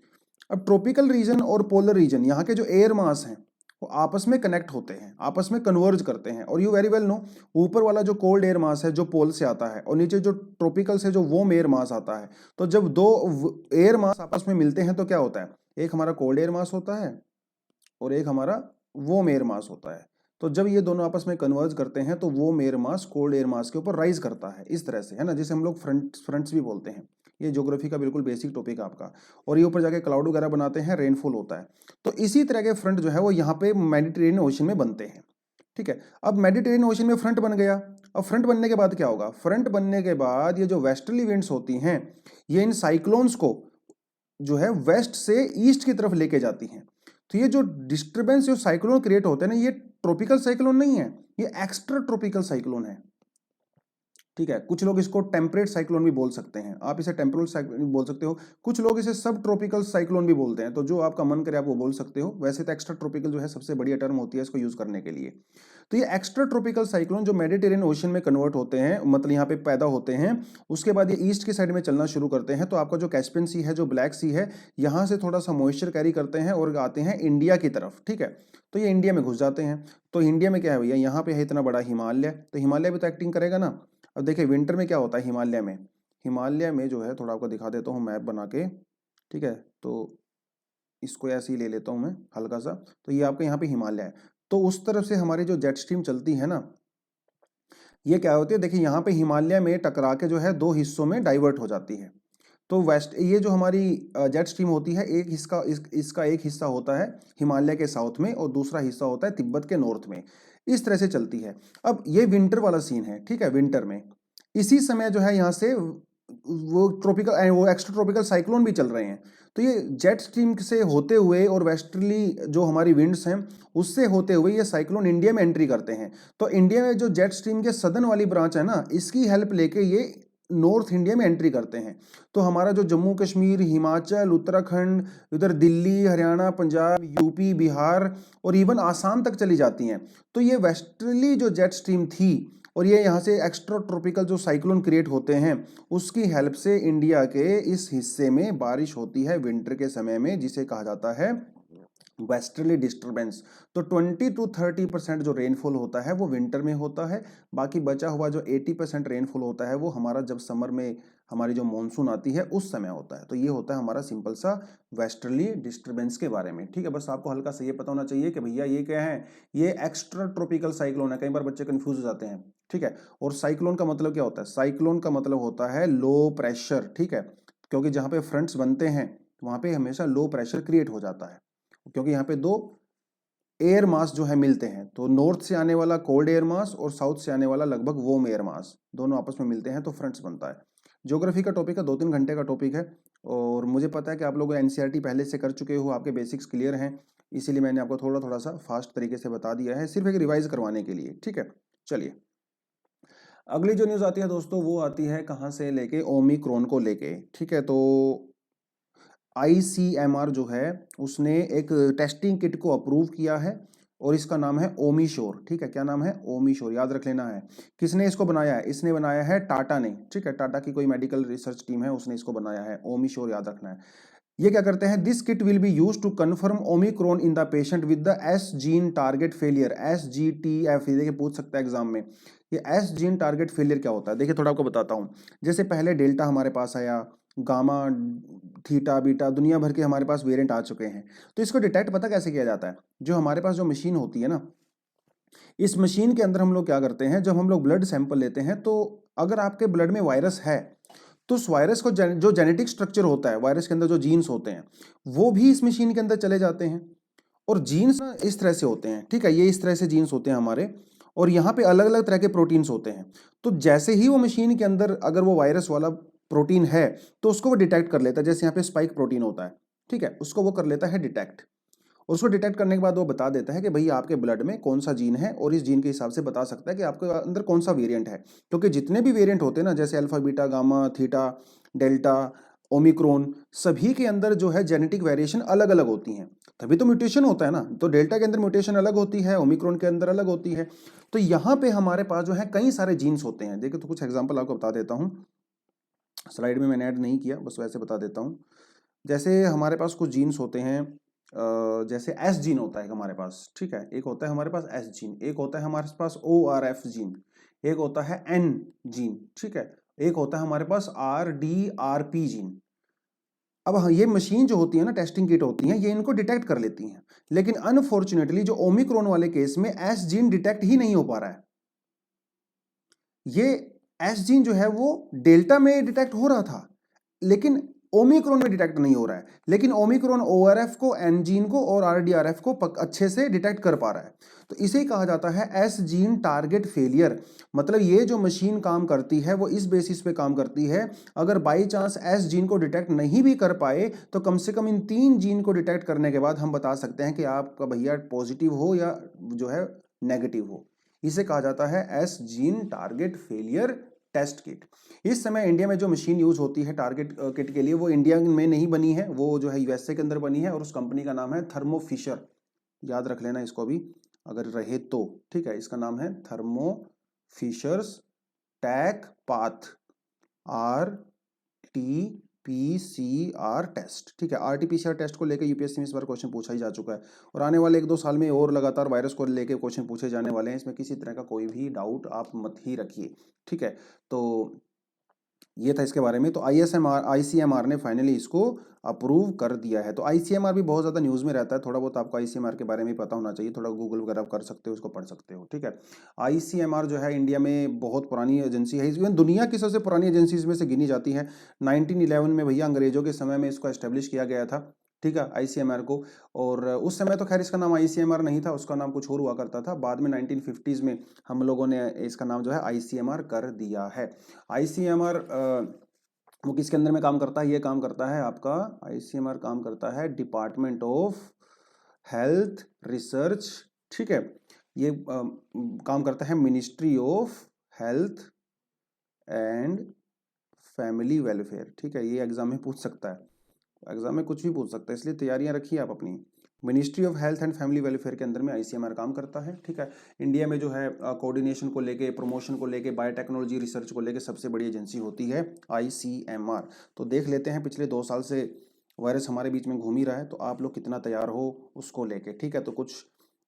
अब ट्रॉपिकल रीजन और पोलर रीजन, यहाँ के जो एयर मास हैं वो आपस में कनेक्ट होते हैं, आपस में कन्वर्ज करते हैं। और यू वेरी वेल नो, ऊपर वाला जो कोल्ड एयर मास है जो पोल से आता है, और नीचे जो ट्रॉपिकल से जो वार्म एयर मास आता है, तो जब दो एयर मास आपस में मिलते हैं तो क्या होता है, एक हमारा कोल्ड एयर मास होता है और एक हमारा वार्म एयर मास होता है। तो जब ये दोनों आपस में कन्वर्ज करते हैं तो warm air mass cold air mass के ऊपर राइज करता है, इस तरह से, है ना, जिसे हम लोग फ्रंट्स भी बोलते हैं। ये ज्योग्राफी का बिल्कुल बेसिक टॉपिक है आपका। और ये ऊपर जाके क्लाउड वगैरह बनाते हैं, रेनफॉल होता है। तो इसी तरह के फ्रंट जो है वो यहाँ पे मेडिटेरेनियन ओशन में बनते हैं। ठीक है, अब मेडिटेरेनियन ओशन में फ्रंट बन गया। अब फ्रंट बनने के बाद क्या होगा, फ्रंट बनने के बाद ये जो वेस्टर्ली विंड्स होती हैं, ये इन साइक्लोन्स को जो है वेस्ट से ईस्ट की तरफ लेके जाती हैं। तो ये जो डिस्टर्बेंस जो साइक्लोन क्रिएट होते हैं ना, ये ट्रॉपिकल साइक्लोन नहीं है, ये एक्स्ट्रा ट्रॉपिकल साइक्लोन है। ठीक है, कुछ लोग इसको टेम्परेट साइक्लोन भी बोल सकते हैं, आप इसे टेम्परेट साइक्लोन भी बोल सकते हो, कुछ लोग इसे सब ट्रॉपिकल साइक्लोन भी बोलते हैं। तो जो आपका मन करे आप वो बोल सकते हो। वैसे तो एक्स्ट्रा ट्रॉपिकल जो है सबसे बढ़िया टर्म होती है इसको यूज करने के लिए। तो ये एक्स्ट्रा ट्रॉपिकल साइक्लोन जो मेडिटेरेनियन ओशन में कन्वर्ट होते हैं, मतलब यहाँ पे पैदा होते हैं, उसके बाद ये ईस्ट की साइड में चलना शुरू करते हैं। तो आपका जो कैस्पियन सी है, जो ब्लैक सी है, यहाँ से थोड़ा सा मॉइस्चर कैरी करते हैं और आते हैं इंडिया की तरफ। ठीक है, तो ये इंडिया में घुस जाते हैं। तो इंडिया में क्या है भैया, यहाँ पे है इतना बड़ा हिमालय, तो हिमालय भी तो एक्टिंग करेगा ना। अब देखिए विंटर में क्या होता है हिमालय में, हिमालय में जो है थोड़ा आपको दिखा देता हूँ मैप बना के। ठीक है, तो इसको ऐसे ही ले लेता हूँ मैं हल्का सा। तो ये आपका यहाँ पे हिमालय है, तो उस तरफ से हमारी जो जेट स्ट्रीम चलती है ना, ये क्या होती है, देखिए यहाँ पे हिमालय में टकरा के जो है दो हिस्सों में डाइवर्ट हो जाती है। तो वेस्ट, ये जो हमारी जेट स्ट्रीम होती है, एक इसका एक हिस्सा होता है हिमालय के साउथ में और दूसरा हिस्सा होता है तिब्बत के नॉर्थ में। इस तरह से चलती है। अब ये विंटर वाला सीन है। ठीक है, विंटर में इसी समय जो है यहाँ से वो ट्रॉपिकल वो एक्स्ट्रा ट्रॉपिकल साइक्लोन भी चल रहे हैं। तो ये जेट स्ट्रीम से होते हुए और वेस्टर्ली जो हमारी विंड्स हैं उससे होते हुए ये साइक्लोन इंडिया में एंट्री करते हैं। तो इंडिया में जो जेट स्ट्रीम के सदर्न वाली ब्रांच है ना, इसकी हेल्प लेके ये नॉर्थ इंडिया में एंट्री करते हैं। तो हमारा जो जम्मू कश्मीर, हिमाचल, उत्तराखंड, उधर दिल्ली, हरियाणा, पंजाब, यूपी, बिहार और इवन आसाम तक चली जाती हैं। तो ये वेस्टर्ली जो जेट स्ट्रीम थी और ये यहाँ से एक्स्ट्रा ट्रॉपिकल जो साइक्लोन क्रिएट होते हैं उसकी हेल्प से इंडिया के इस हिस्से में बारिश होती है विंटर के समय में, जिसे कहा जाता है वेस्टर्ली डिस्टर्बेंस। तो 20 to 30% जो रेनफॉल होता है वो विंटर में होता है। बाकी बचा हुआ जो 80% रेनफॉल होता है वो हमारा जब समर में हमारी जो मॉनसून आती है उस समय होता है। तो ये होता है हमारा सिंपल सा वेस्टर्ली डिस्टर्बेंस के बारे में। ठीक है, बस आपको हल्का सा ये पता होना चाहिए कि भैया ये क्या है, ये एक्स्ट्रा ट्रॉपिकल साइक्लोन है। कई बार बच्चे कंफ्यूज हो जाते हैं। ठीक है, और साइक्लोन का मतलब क्या होता है, साइक्लोन का मतलब होता है लो प्रेशर। ठीक है, क्योंकि जहाँ पे फ्रंट्स बनते हैं वहाँ पे हमेशा लो प्रेशर क्रिएट हो जाता है, क्योंकि यहाँ पे दो एयर मास जो है मिलते हैं। तो नॉर्थ से आने वाला कोल्ड एयर मास और साउथ से आने वाला लगभग वार्म एयर मास, दोनों आपस में मिलते हैं तो फ्रंट्स बनता है। ज्योग्राफी का टॉपिक है, 2-3 घंटे का टॉपिक है, और मुझे पता है कि आप लोग एनसीईआरटी पहले से कर चुके हो, आपके बेसिक्स क्लियर हैं, इसीलिए मैंने आपको थोड़ा थोड़ा सा फास्ट तरीके से बता दिया है, सिर्फ एक रिवाइज करवाने के लिए। ठीक है, चलिए अगली जो न्यूज़ आती है दोस्तों वो आती है कहाँ से लेके, ओमिक्रॉन को लेके। ठीक है, तो ICMR जो है उसने एक टेस्टिंग किट को अप्रूव किया है और इसका नाम है ओमिशोर। ठीक है, क्या नाम है, ओमिशोर, याद रख लेना है। किसने इसको बनाया है, इसने बनाया है टाटा ने। ठीक है, टाटा की कोई मेडिकल रिसर्च टीम है, उसने इसको बनाया है, ओमिशोर, याद रखना है। ये क्या करते हैं, this kit will be use to confirm Omicron in the patient with the S gene target failure, SGTF। देखिए पूछ सकता है एग्जाम में, ये एस जीन टारगेट फेलियर क्या होता है। देखिए थोड़ा आपको बताता हूँ। जैसे पहले डेल्टा हमारे पास आया, गामा, थीटा, बीटा, दुनिया भर के हमारे पास वेरिएंट आ चुके हैं। तो इसको डिटेक्ट पता कैसे किया जाता है, जो हमारे पास जो मशीन होती है ना, इस मशीन के अंदर हम लोग क्या करते हैं, जब हम लोग ब्लड सैंपल लेते हैं तो अगर आपके ब्लड में वायरस है तो उस वायरस को जो जेनेटिक स्ट्रक्चर होता है, वायरस के अंदर जो जीन्स होते हैं वो भी इस मशीन के अंदर चले जाते हैं। और जीन्स ना इस तरह से होते हैं, ठीक है, ये इस तरह से जीन्स होते हैं हमारे, और यहाँ पे अलग अलग तरह के प्रोटीन्स होते हैं। तो जैसे ही वो मशीन के अंदर अगर वो वायरस वाला प्रोटीन है तो उसको वो डिटेक्ट कर लेता है। जैसे यहाँ पे स्पाइक प्रोटीन होता है, ठीक है, उसको वो कर लेता है डिटेक्ट। उसको डिटेक्ट करने के बाद वो बता देता है कि भाई आपके ब्लड में कौन सा जीन है, और इस जीन के हिसाब से बता सकता है कि आपके अंदर कौन सा वेरिएंट है। क्योंकि जितने भी वेरिएंट होते हैं ना, जैसे alpha beta gamma theta delta Omicron, सभी के अंदर जो है जेनेटिक वेरिएशन अलग अलग होती हैं, तभी तो म्यूटेशन होता है ना। तो डेल्टा के अंदर म्यूटेशन अलग होती है, ओमिक्रॉन के अंदर अलग होती है। तो यहाँ पे हमारे पास जो है कई सारे जीन्स होते हैं। देखिए, तो कुछ एग्जाम्पल आपको बता देता हूँ, स्लाइड में मैंने ऐड नहीं किया, बस वैसे बता देता हूँ। जैसे हमारे पास कुछ जीन्स होते हैं, जैसे एस जीन होता है हमारे पास, ठीक है, एक होता है हमारे पास एस जीन, एक होता है हमारे पास ओ आर एफ जीन, एक होता है एन जीन, ठीक है, एक होता है हमारे पास R D R P gene. अब हाँ, ये मशीन जो होती है ना, टेस्टिंग किट होती है, ये इनको डिटेक्ट कर लेती हैं। लेकिन अनफॉर्चुनेटली जो ओमिक्रॉन वाले केस में एस जीन डिटेक्ट ही नहीं हो पा रहा है। ये एस जीन जो है वो डेल्टा में डिटेक्ट हो रहा था, लेकिन ओमिक्रॉन में डिटेक्ट नहीं हो रहा है। लेकिन ओमिक्रॉन ओआरएफ को, एन जीन को और आरडीआरएफ को अच्छे से डिटेक्ट कर पा रहा है। तो इसे कहा जाता है एस जीन टारगेट फेलियर। मतलब ये जो मशीन काम करती है वो इस बेसिस पे काम करती है, अगर बाई चांस एस जीन को डिटेक्ट नहीं भी कर पाए तो कम से कम इन 3 जीन को डिटेक्ट करने के बाद हम बता सकते हैं कि आपका भैया पॉजिटिव हो या जो है नेगेटिव हो। इसे कहा जाता है S gene target failure test kit. इस समय इंडिया में जो मशीन यूज होती है टारगेट किट के लिए, वो इंडिया में नहीं बनी है, वो जो है यूएसए के अंदर बनी है, और उस कंपनी का नाम है थर्मो फिशर। याद रख लेना इसको भी अगर रहे तो, ठीक है, इसका नाम है Thermo Fisher's Taq path R T PCR test, ठीक है। आरटीपीसीआर टेस्ट को लेकर यूपीएससी में इस बार क्वेश्चन पूछा ही जा चुका है, और आने वाले 1-2 साल में और लगातार वायरस को लेकर क्वेश्चन पूछे जाने वाले हैं। इसमें किसी तरह का कोई भी डाउट आप मत ही रखिए, ठीक है। तो ये था इसके बारे में। तो आईसीएमआर ने फाइनली इसको अप्रूव कर दिया है। तो आईसीएमआर भी बहुत ज़्यादा न्यूज़ में रहता है, थोड़ा बहुत आपको आईसीएमआर के बारे में पता होना चाहिए, थोड़ा गूगल वगैरह कर सकते हो, उसको पढ़ सकते हो, ठीक है। आईसीएमआर जो है इंडिया में बहुत पुरानी एजेंसी है, इवन दुनिया की सबसे पुरानी एजेंसीज में से गिनी जाती है। 1911 में भैया अंग्रेजों के समय में इसको एस्टेब्लिश किया गया था, ठीक है, आईसीएमआर को। और उस समय तो खैर इसका नाम आईसीएमआर नहीं था, उसका नाम कुछ और हुआ करता था। बाद में 1950s में हम लोगों ने इसका नाम जो है आईसीएमआर कर दिया है। आईसीएमआर वो किसके अंदर में काम करता है? ये काम करता है आपका आईसीएमआर काम करता है डिपार्टमेंट ऑफ हेल्थ रिसर्च, ठीक है। ये काम करता है ministry of health and family welfare, ठीक है। ये एग्जाम में पूछ सकता है, एग्जाम में कुछ भी पूछ सकता है, इसलिए तैयारियां रखिए आप अपनी। Ministry of health and family welfare के अंदर में आईसीएमआर काम करता है, ठीक है। इंडिया में जो है कोऑर्डिनेशन को लेके, प्रमोशन को लेके, बायोटेक्नोलॉजी रिसर्च को लेके सबसे बड़ी एजेंसी होती है आईसीएमआर। तो देख लेते हैं पिछले 2 साल से वायरस हमारे बीच में घूम ही रहा है, तो आप लोग कितना तैयार हो उसको लेके, ठीक है। तो कुछ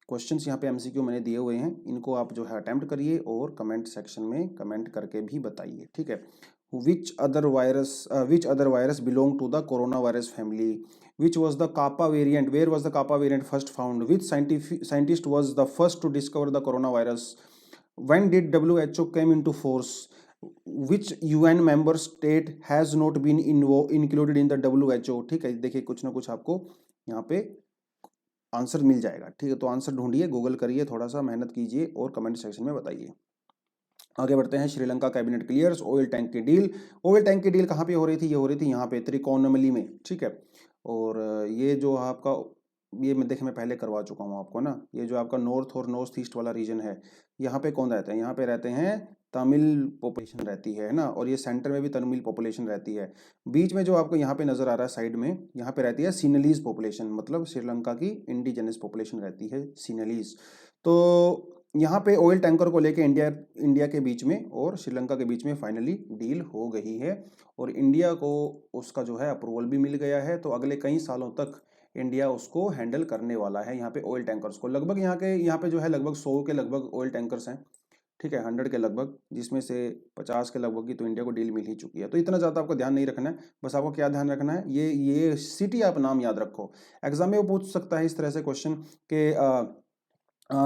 क्वेश्चंस यहाँ पे एमसीक्यू मैंने दिए हुए हैं, इनको आप जो है अटेम्प्ट करिए और कमेंट सेक्शन में कमेंट करके भी बताइए, ठीक है। which other virus belong to the coronavirus family? Which was the kappa variant? Where was the kappa variant first found? Which scientist was the first to discover the coronavirus? When did WHO came into force? Which UN member state has not been included in the WHO? ठीक है, देखिए कुछ ना कुछ आपको यहाँ पे answer मिल जाएगा, ठीक है। तो आंसर ढूंढिए, गूगल करिए, थोड़ा सा मेहनत कीजिए और कमेंट सेक्शन में बताइए। आगे बढ़ते हैं। Sri Lanka cabinet clears oil tank की डील। ऑयल टैंक की डील कहाँ पे हो रही थी? ये हो रही थी यहाँ पे त्रिकोणामली में, ठीक है। और ये जो आपका, ये मैं पहले करवा चुका हूँ आपको ना, ये जो आपका नॉर्थ और नॉर्थ ईस्ट वाला रीजन है, यहाँ पे कौन रहते हैं? यहाँ पे रहते हैं तमिल पॉपुलेशन रहती है ना, और ये सेंटर में भी तमिल पॉपुलेशन रहती है। बीच में जो आपको यहाँ पे नजर आ रहा है साइड में, यहाँ पे रहती है सीनलीज पॉपुलेशन, मतलब श्रीलंका की इंडिजिनस पॉपुलेशन रहती है सीनलीज। तो यहाँ पे ऑयल टैंकर को लेके इंडिया के बीच में और श्रीलंका के बीच में फाइनली डील हो गई है, और इंडिया को उसका जो है अप्रूवल भी मिल गया है। तो अगले कई सालों तक इंडिया उसको हैंडल करने वाला है, यहाँ पे ऑयल टैंकर्स को। लगभग यहाँ पे जो है लगभग 100 के लगभग ऑयल टैंकर्स हैं, ठीक है, 100 के लगभग, जिसमें से 50 के लगभग की तो इंडिया को डील मिल ही चुकी है। तो इतना ज़्यादा आपको ध्यान नहीं रखना है, बस आपको क्या ध्यान रखना है, ये सिटी आप नाम याद रखो। एग्जाम में वो पूछ सकता है इस तरह से क्वेश्चन कि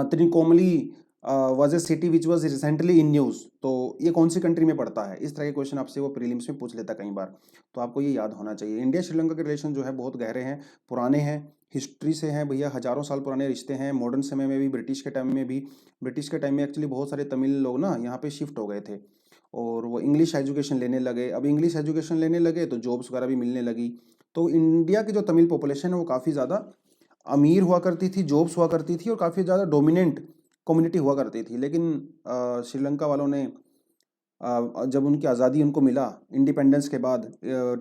Trincomalee was a city which was recently in news, तो ये कौन सी कंट्री में पड़ता है? इस तरह के क्वेश्चन आपसे वो प्रीलिम्स में पूछ लेता कई बार, तो आपको ये याद होना चाहिए। इंडिया श्रीलंका के रिलेशन जो है बहुत गहरे हैं, पुराने हैं, हिस्ट्री से हैं भैया, हज़ारों साल पुराने रिश्ते हैं। मॉडर्न समय में भी, ब्रिटिश के टाइम में भी, ब्रिटिश के टाइम में एक्चुअली बहुत सारे तमिल लोग ना यहाँ पे शिफ्ट हो गए थे और वो इंग्लिश एजुकेशन लेने लगे। अब इंग्लिश एजुकेशन लेने लगे तो जॉब्स वगैरह भी मिलने लगी। तो इंडिया की जो तमिल पॉपुलेशन है वो काफ़ी ज़्यादा अमीर हुआ करती थी, जॉब्स हुआ करती थी और काफ़ी ज़्यादा डोमिनेंट कम्युनिटी हुआ करती थी। लेकिन श्रीलंका वालों ने जब उनकी आज़ादी उनको मिला इंडिपेंडेंस के बाद,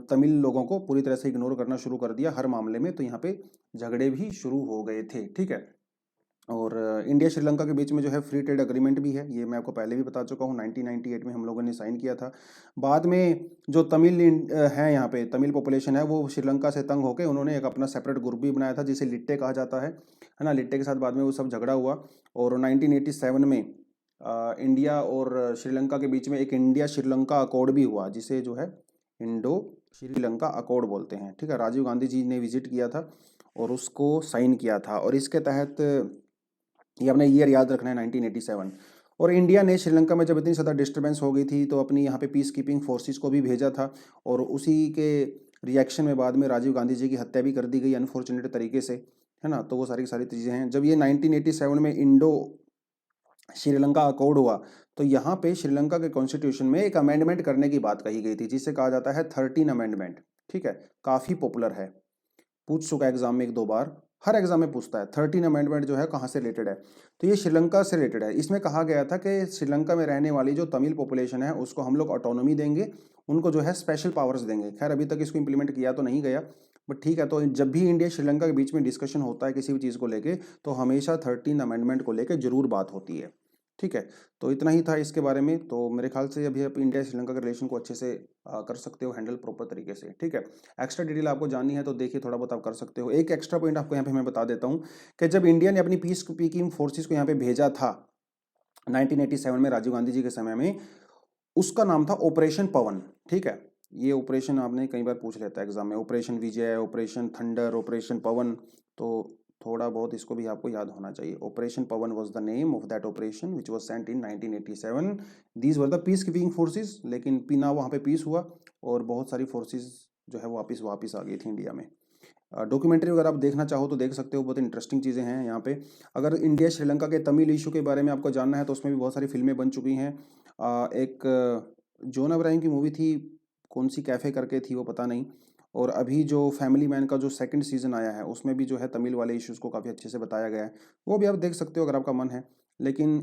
तमिल लोगों को पूरी तरह से इग्नोर करना शुरू कर दिया हर मामले में, तो यहाँ पे झगड़े भी शुरू हो गए थे। ठीक है, और इंडिया श्रीलंका के बीच में जो है फ्री ट्रेड एग्रीमेंट भी है, ये मैं आपको पहले भी बता चुका हूँ, 1998 में हम लोगों ने साइन किया था। बाद में जो हैं यहाँ पे, तमिल पॉपुलेशन है, वो श्रीलंका से तंग होकर उन्होंने एक अपना सेपरेट ग्रुप भी बनाया था जिसे लिट्टे कहा जाता है ना। लिट्टे के साथ बाद में वो सब झगड़ा हुआ और 1987 में इंडिया और श्रीलंका के बीच में एक इंडिया श्रीलंका अकॉर्ड भी हुआ, जिसे जो है इंडो श्रीलंका अकॉर्ड बोलते हैं। ठीक है, राजीव गांधी जी ने विजिट किया था और उसको साइन किया था, और इसके तहत ये अपना ईयर याद रखना है 1987। और इंडिया ने श्रीलंका में जब इतनी ज़्यादा डिस्टर्बेंस हो गई थी तो अपनी यहाँ पे पीस कीपिंग फोर्सेस को भी भेजा था, और उसी के रिएक्शन में बाद में राजीव गांधी जी की हत्या भी कर दी गई अनफॉर्चुनेट तरीके से, है ना। तो वो सारी की सारी चीज़ें हैं। जब ये 1987 में इंडो श्रीलंका अकॉर्ड हुआ तो यहाँ पे श्रीलंका के कॉन्स्टिट्यूशन में एक अमेंडमेंट करने की बात कही गई थी जिसे कहा जाता है 13 अमेंडमेंट। ठीक है, काफ़ी पॉपुलर है, पूछ चुका है एग्जाम में एक दो बार, हर एग्जाम में पूछता है 13 अमेंडमेंट जो है कहाँ से रिलेटेड है। तो ये श्रीलंका से रिलेटेड है। इसमें कहा गया था कि श्रीलंका में रहने वाली जो तमिल पॉपुलेशन है उसको हम लोग ऑटोनॉमी देंगे, उनको जो है स्पेशल पावर्स देंगे। खैर अभी तक इसको इम्प्लीमेंट किया तो नहीं गया, बट ठीक है। तो जब भी इंडिया श्रीलंका के बीच में डिस्कशन होता है किसी भी चीज़ को लेके तो हमेशा 13 अमेंडमेंट को लेकर जरूर बात होती है। ठीक है, तो इतना ही था इसके बारे में। तो मेरे ख्याल से अभी आप इंडिया श्रीलंका के रिलेशन को अच्छे से कर सकते हो हैंडल प्रॉपर तरीके से। ठीक है, एक्स्ट्रा डिटेल आपको जाननी है तो देखिए थोड़ा बहुत आप कर सकते हो। एक एक्स्ट्रा पॉइंट आपको यहाँ पे मैं बता देता हूँ कि जब इंडिया ने अपनी पीस कीपिंग फोर्सेस को यहाँ पे भेजा था 1987 में राजीव गांधी जी के समय में, उसका नाम था ऑपरेशन पवन। ठीक है, ये ऑपरेशन आपने कई बार पूछ लेता है एग्जाम में, ऑपरेशन विजय, ऑपरेशन थंडर, ऑपरेशन पवन, तो थोड़ा बहुत इसको भी आपको याद होना चाहिए। Operation Pawan was the name of that operation which was sent in 1987। These were the peace keeping forces, लेकिन पिना वहाँ पे पीस हुआ और बहुत सारी फोर्सेस जो है वापस आ गई थी इंडिया में। डॉक्यूमेंट्री अगर आप देखना चाहो तो देख सकते हो, बहुत इंटरेस्टिंग चीज़ें हैं यहाँ पे। अगर इंडिया श्रीलंका के तमिल इशू के बारे में आपको जानना है तो उसमें भी बहुत सारी फिल्में बन चुकी हैं। एक जॉन अब्राहम की मूवी थी, कौन सी कैफ़े करके थी वो पता नहीं, और अभी जो फैमिली मैन का जो सेकंड सीज़न आया है उसमें भी जो है तमिल वाले इश्यूज़ को काफ़ी अच्छे से बताया गया है, वो भी आप देख सकते हो अगर आपका मन है। लेकिन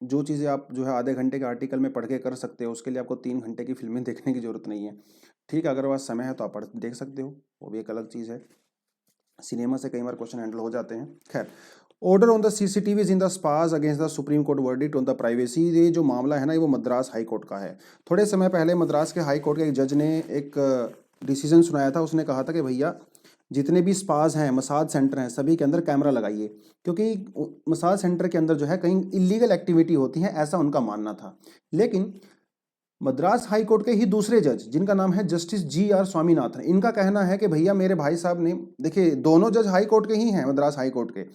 जो चीज़ें आप जो है आधे घंटे के आर्टिकल में पढ़ के कर सकते हो उसके लिए आपको 3 घंटे की फिल्में देखने की ज़रूरत नहीं है। ठीक है, अगर पास समय है तो आप पढ़ देख सकते हो, वो भी एक अलग चीज़ है। सिनेमा से कई बार क्वेश्चन हैंडल हो जाते हैं। खैर, order on the CCTVs in the spas against the Supreme Court verdict on the privacy, ये जो मामला है ना, ये वो मद्रास हाई कोर्ट का है। थोड़े समय पहले मद्रास के हाई कोर्ट के एक जज ने एक डिसीजन सुनाया था। उसने कहा था कि भैया जितने भी स्पास हैं, मसाज सेंटर हैं, सभी के अंदर कैमरा लगाइए, क्योंकि मसाज सेंटर के अंदर जो है कहीं इलीगल एक्टिविटी होती है, ऐसा उनका मानना था। लेकिन मद्रास हाई कोर्ट के ही दूसरे जज जिनका नाम है जस्टिस GR स्वामीनाथन, इनका कहना है कि भैया मेरे भाई साहब ने, देखिए दोनों जज हाई कोर्ट के ही हैं, मद्रास हाई कोर्ट के,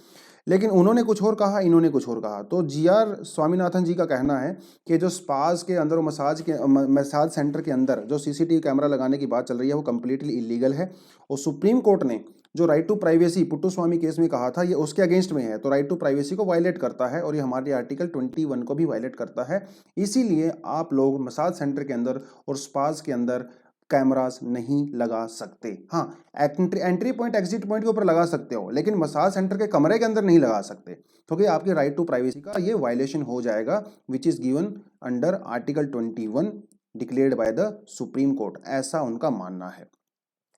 लेकिन उन्होंने कुछ और कहा, इन्होंने कुछ और कहा। तो GR स्वामीनाथन जी का कहना है कि जो स्पास के अंदर और मसाज सेंटर के अंदर जो CCTV कैमरा लगाने की बात चल रही है वो कम्प्लीटली इलीगल है, और सुप्रीम कोर्ट ने जो right to privacy Puttaswamy case में कहा था ये उसके अगेंस्ट में है, तो राइट टू प्राइवेसी को वायलेट करता है और ये हमारे आर्टिकल 21 को भी वायलेट करता है। इसीलिए आप लोग मसाज सेंटर के अंदर और स्पास के अंदर कैमरास नहीं लगा सकते। हाँ, एंट्री पॉइंट एग्जिट पॉइंट के ऊपर लगा सकते हो, लेकिन मसाज सेंटर के कमरे के अंदर नहीं लगा सकते, क्योंकि आपके राइट टू प्राइवेसी का ये वायलेशन हो जाएगा, which is given under article 21 declared by the Supreme court, ऐसा उनका मानना है।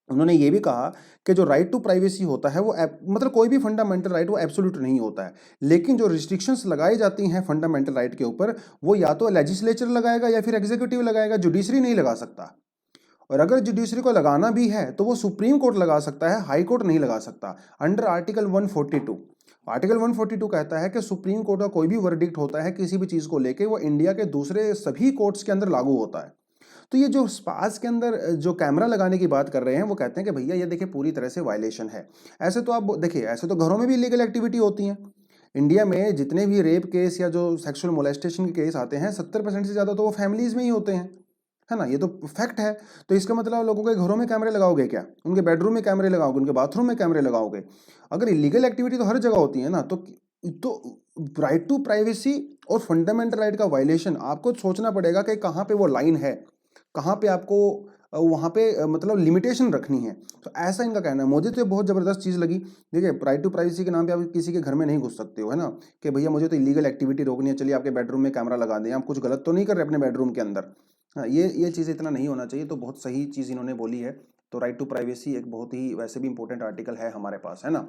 उन्होंने ये भी कहा कि जो राइट टू प्राइवेसी होता है वो मतलब कोई भी फंडामेंटल राइट वो एब्सोल्यूट नहीं होता है, लेकिन जो रिस्ट्रिक्शंस लगाई जाती हैं फंडामेंटल राइट के ऊपर वो या तो लेजिस्लेचर लगाएगा या फिर एग्जीक्यूटिव लगाएगा, जुडिशरी नहीं लगा सकता। और अगर जुडिशरी को लगाना भी है तो वो सुप्रीम कोर्ट लगा सकता है, हाई कोर्ट नहीं लगा सकता, अंडर आर्टिकल 142। आर्टिकल 142 कहता है कि सुप्रीम कोर्ट का कोई भी वर्डिक्ट होता है किसी भी चीज़ को लेके वो इंडिया के दूसरे सभी कोर्ट्स के अंदर लागू होता है। तो ये जो स्पास के अंदर जो कैमरा लगाने की बात कर रहे हैं वो कहते हैं कि भैया ये देखिए पूरी तरह से वायलेशन है। ऐसे तो आप देखिए, ऐसे तो घरों में भी इलीगल एक्टिविटी होती हैं, इंडिया में जितने भी रेप केस या जो सेक्सुअल मोलेस्टेशन के केस आते हैं 70% से ज़्यादा तो वो फैमिलीज में ही होते हैं, है ना, ये तो फैक्ट है। तो इसका मतलब लोगों के घरों में कैमरे लगाओगे क्या, उनके बेडरूम में कैमरे लगाओगे, उनके बाथरूम में कैमरे लगाओगे? अगर इलीगल एक्टिविटी तो हर जगह होती है ना, तो राइट टू प्राइवेसी और फंडामेंटल राइट का वायलेशन आपको सोचना पड़ेगा कि कहाँ पे वो लाइन है, कहाँ पे आपको वहाँ पे मतलब लिमिटेशन रखनी है। तो ऐसा इनका कहना है। मुझे तो ये बहुत ज़बरदस्त चीज़ लगी। देखिए, राइट टू प्राइवेसी के नाम पे आप किसी के घर में नहीं घुस सकते हो, है ना, कि भैया मुझे तो इलीगल एक्टिविटी रोकनी है, चलिए आपके बेडरूम में कैमरा लगा दें, आप कुछ गलत तो नहीं कर रहे अपने बेडरूम के अंदर। हाँ, ये चीज़ इतना नहीं होना चाहिए। तो बहुत सही चीज़ इन्होंने बोली है। तो राइट टू प्राइवेसी एक बहुत ही वैसे भी इंपॉर्टेंट आर्टिकल है हमारे पास, है ना।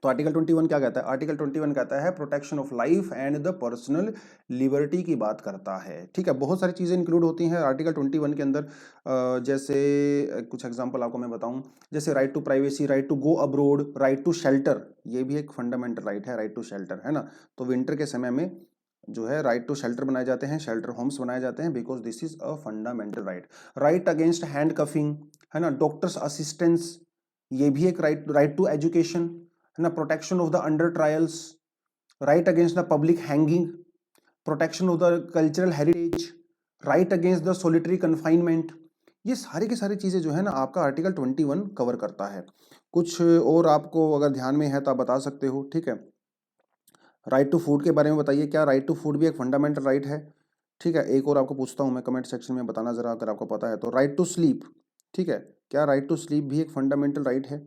तो आर्टिकल 21 क्या कहता है? आर्टिकल 21 कहता है protection of life and the personal liberty की बात करता है। ठीक है, बहुत सारी चीज़ें इंक्लूड होती हैं आर्टिकल 21 के अंदर। जैसे कुछ एग्जांपल आपको मैं बताऊं, जैसे right to privacy, right to go abroad, right to shelter, ये भी एक फंडामेंटल राइट है, राइट टू शेल्टर, है ना। तो विंटर के समय में जो है राइट टू शेल्टर बनाए जाते हैं, शेल्टर होम्स बनाए जाते हैं, because this is a fundamental right. Right against hand coughing, है ना, डॉक्टर्स असिस्टेंस, ये भी एक राइट। राइट टू एजुकेशन, है ना, protection of the under trials, right against the public hanging, protection of the cultural heritage, right against the solitary confinement. ये सारी की सारी चीज़ें जो है ना आपका आर्टिकल 21 कवर करता है। कुछ और आपको अगर ध्यान में है तो आप बता सकते हो, ठीक है। राइट टू फूड के बारे में बताइए, क्या राइट टू फूड भी एक फंडामेंटल राइट है? ठीक है, एक और आपको पूछता हूँ मैं, कमेंट सेक्शन में बताना ज़रा अगर आपको पता है तो। राइट टू स्लीप, ठीक है, क्या राइट टू स्लीप भी एक फंडामेंटल राइट है?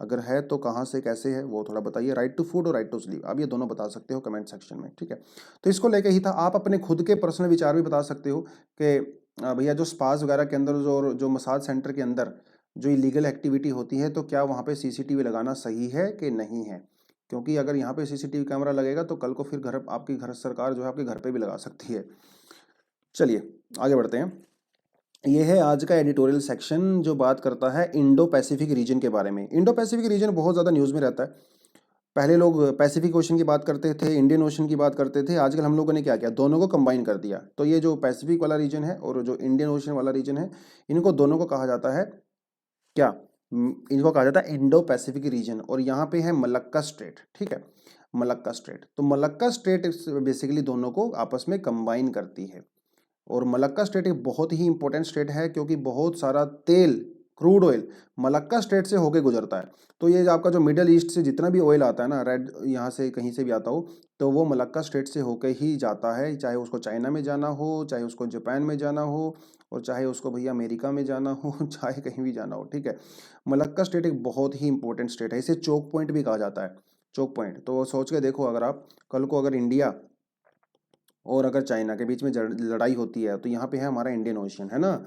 अगर है तो कहाँ से, कैसे है, वो थोड़ा बताइए। राइट टू फूड और राइट टू स्लीप, आप ये दोनों बता सकते हो कमेंट सेक्शन में, ठीक है। तो इसको लेके ही था। आप अपने खुद के पर्सनल विचार भी बता सकते हो कि भैया जो स्पास वगैरह के अंदर जो मसाज सेंटर के अंदर जो इलीगल एक्टिविटी होती है, तो क्या वहाँ पे सीसीटीवी लगाना सही है कि नहीं है? क्योंकि अगर यहाँ पे सीसीटीवी कैमरा लगेगा तो कल को फिर आपकी घर सरकार जो है आपके घर पे भी लगा सकती है। चलिए आगे बढ़ते हैं। ये है आज का एडिटोरियल सेक्शन जो बात करता है इंडो पैसिफिक रीजन के बारे में। इंडो पैसिफिक रीजन बहुत ज़्यादा न्यूज़ में रहता है। पहले लोग पैसिफिक ओशन की बात करते थे, इंडियन ओशन की बात करते थे। आजकल हम लोगों ने क्या किया, दोनों को कंबाइन कर दिया। तो ये जो पैसिफिक वाला रीजन है और जो इंडियन ओशन वाला रीजन है, इनको दोनों को कहा जाता है क्या? इनको कहा जाता है इंडो पैसिफिक रीजन। और यहाँ पे है मलक्का स्ट्रेट, ठीक है, मलक्का स्ट्रेट। तो मलक्का स्ट्रेट बेसिकली दोनों को आपस में कंबाइन करती है। और मलक्का स्टेट एक बहुत ही इंपॉर्टेंट स्टेट है क्योंकि बहुत सारा तेल, क्रूड ऑयल मलक्का स्टेट से होके गुजरता है। तो ये आपका जो मिडल ईस्ट से जितना भी ऑयल आता है ना, रेड यहाँ से कहीं से भी आता हो, तो वो मलक्का स्टेट से होके ही जाता है। चाहे उसको चाइना में जाना हो, चाहे उसको जापान में जाना हो, और चाहे उसको भैया अमेरिका में जाना हो, चाहे कहीं भी जाना हो, ठीक है। मलक्का स्टेट एक बहुत ही इंपॉर्टेंट स्टेट है। इसे चोक पॉइंट भी कहा जाता है, चोक पॉइंट। तो सोच के देखो, अगर आप कल को अगर इंडिया और अगर चाइना के बीच में लड़ाई होती है, तो यहाँ पे है हमारा इंडियन ओशन, है ना,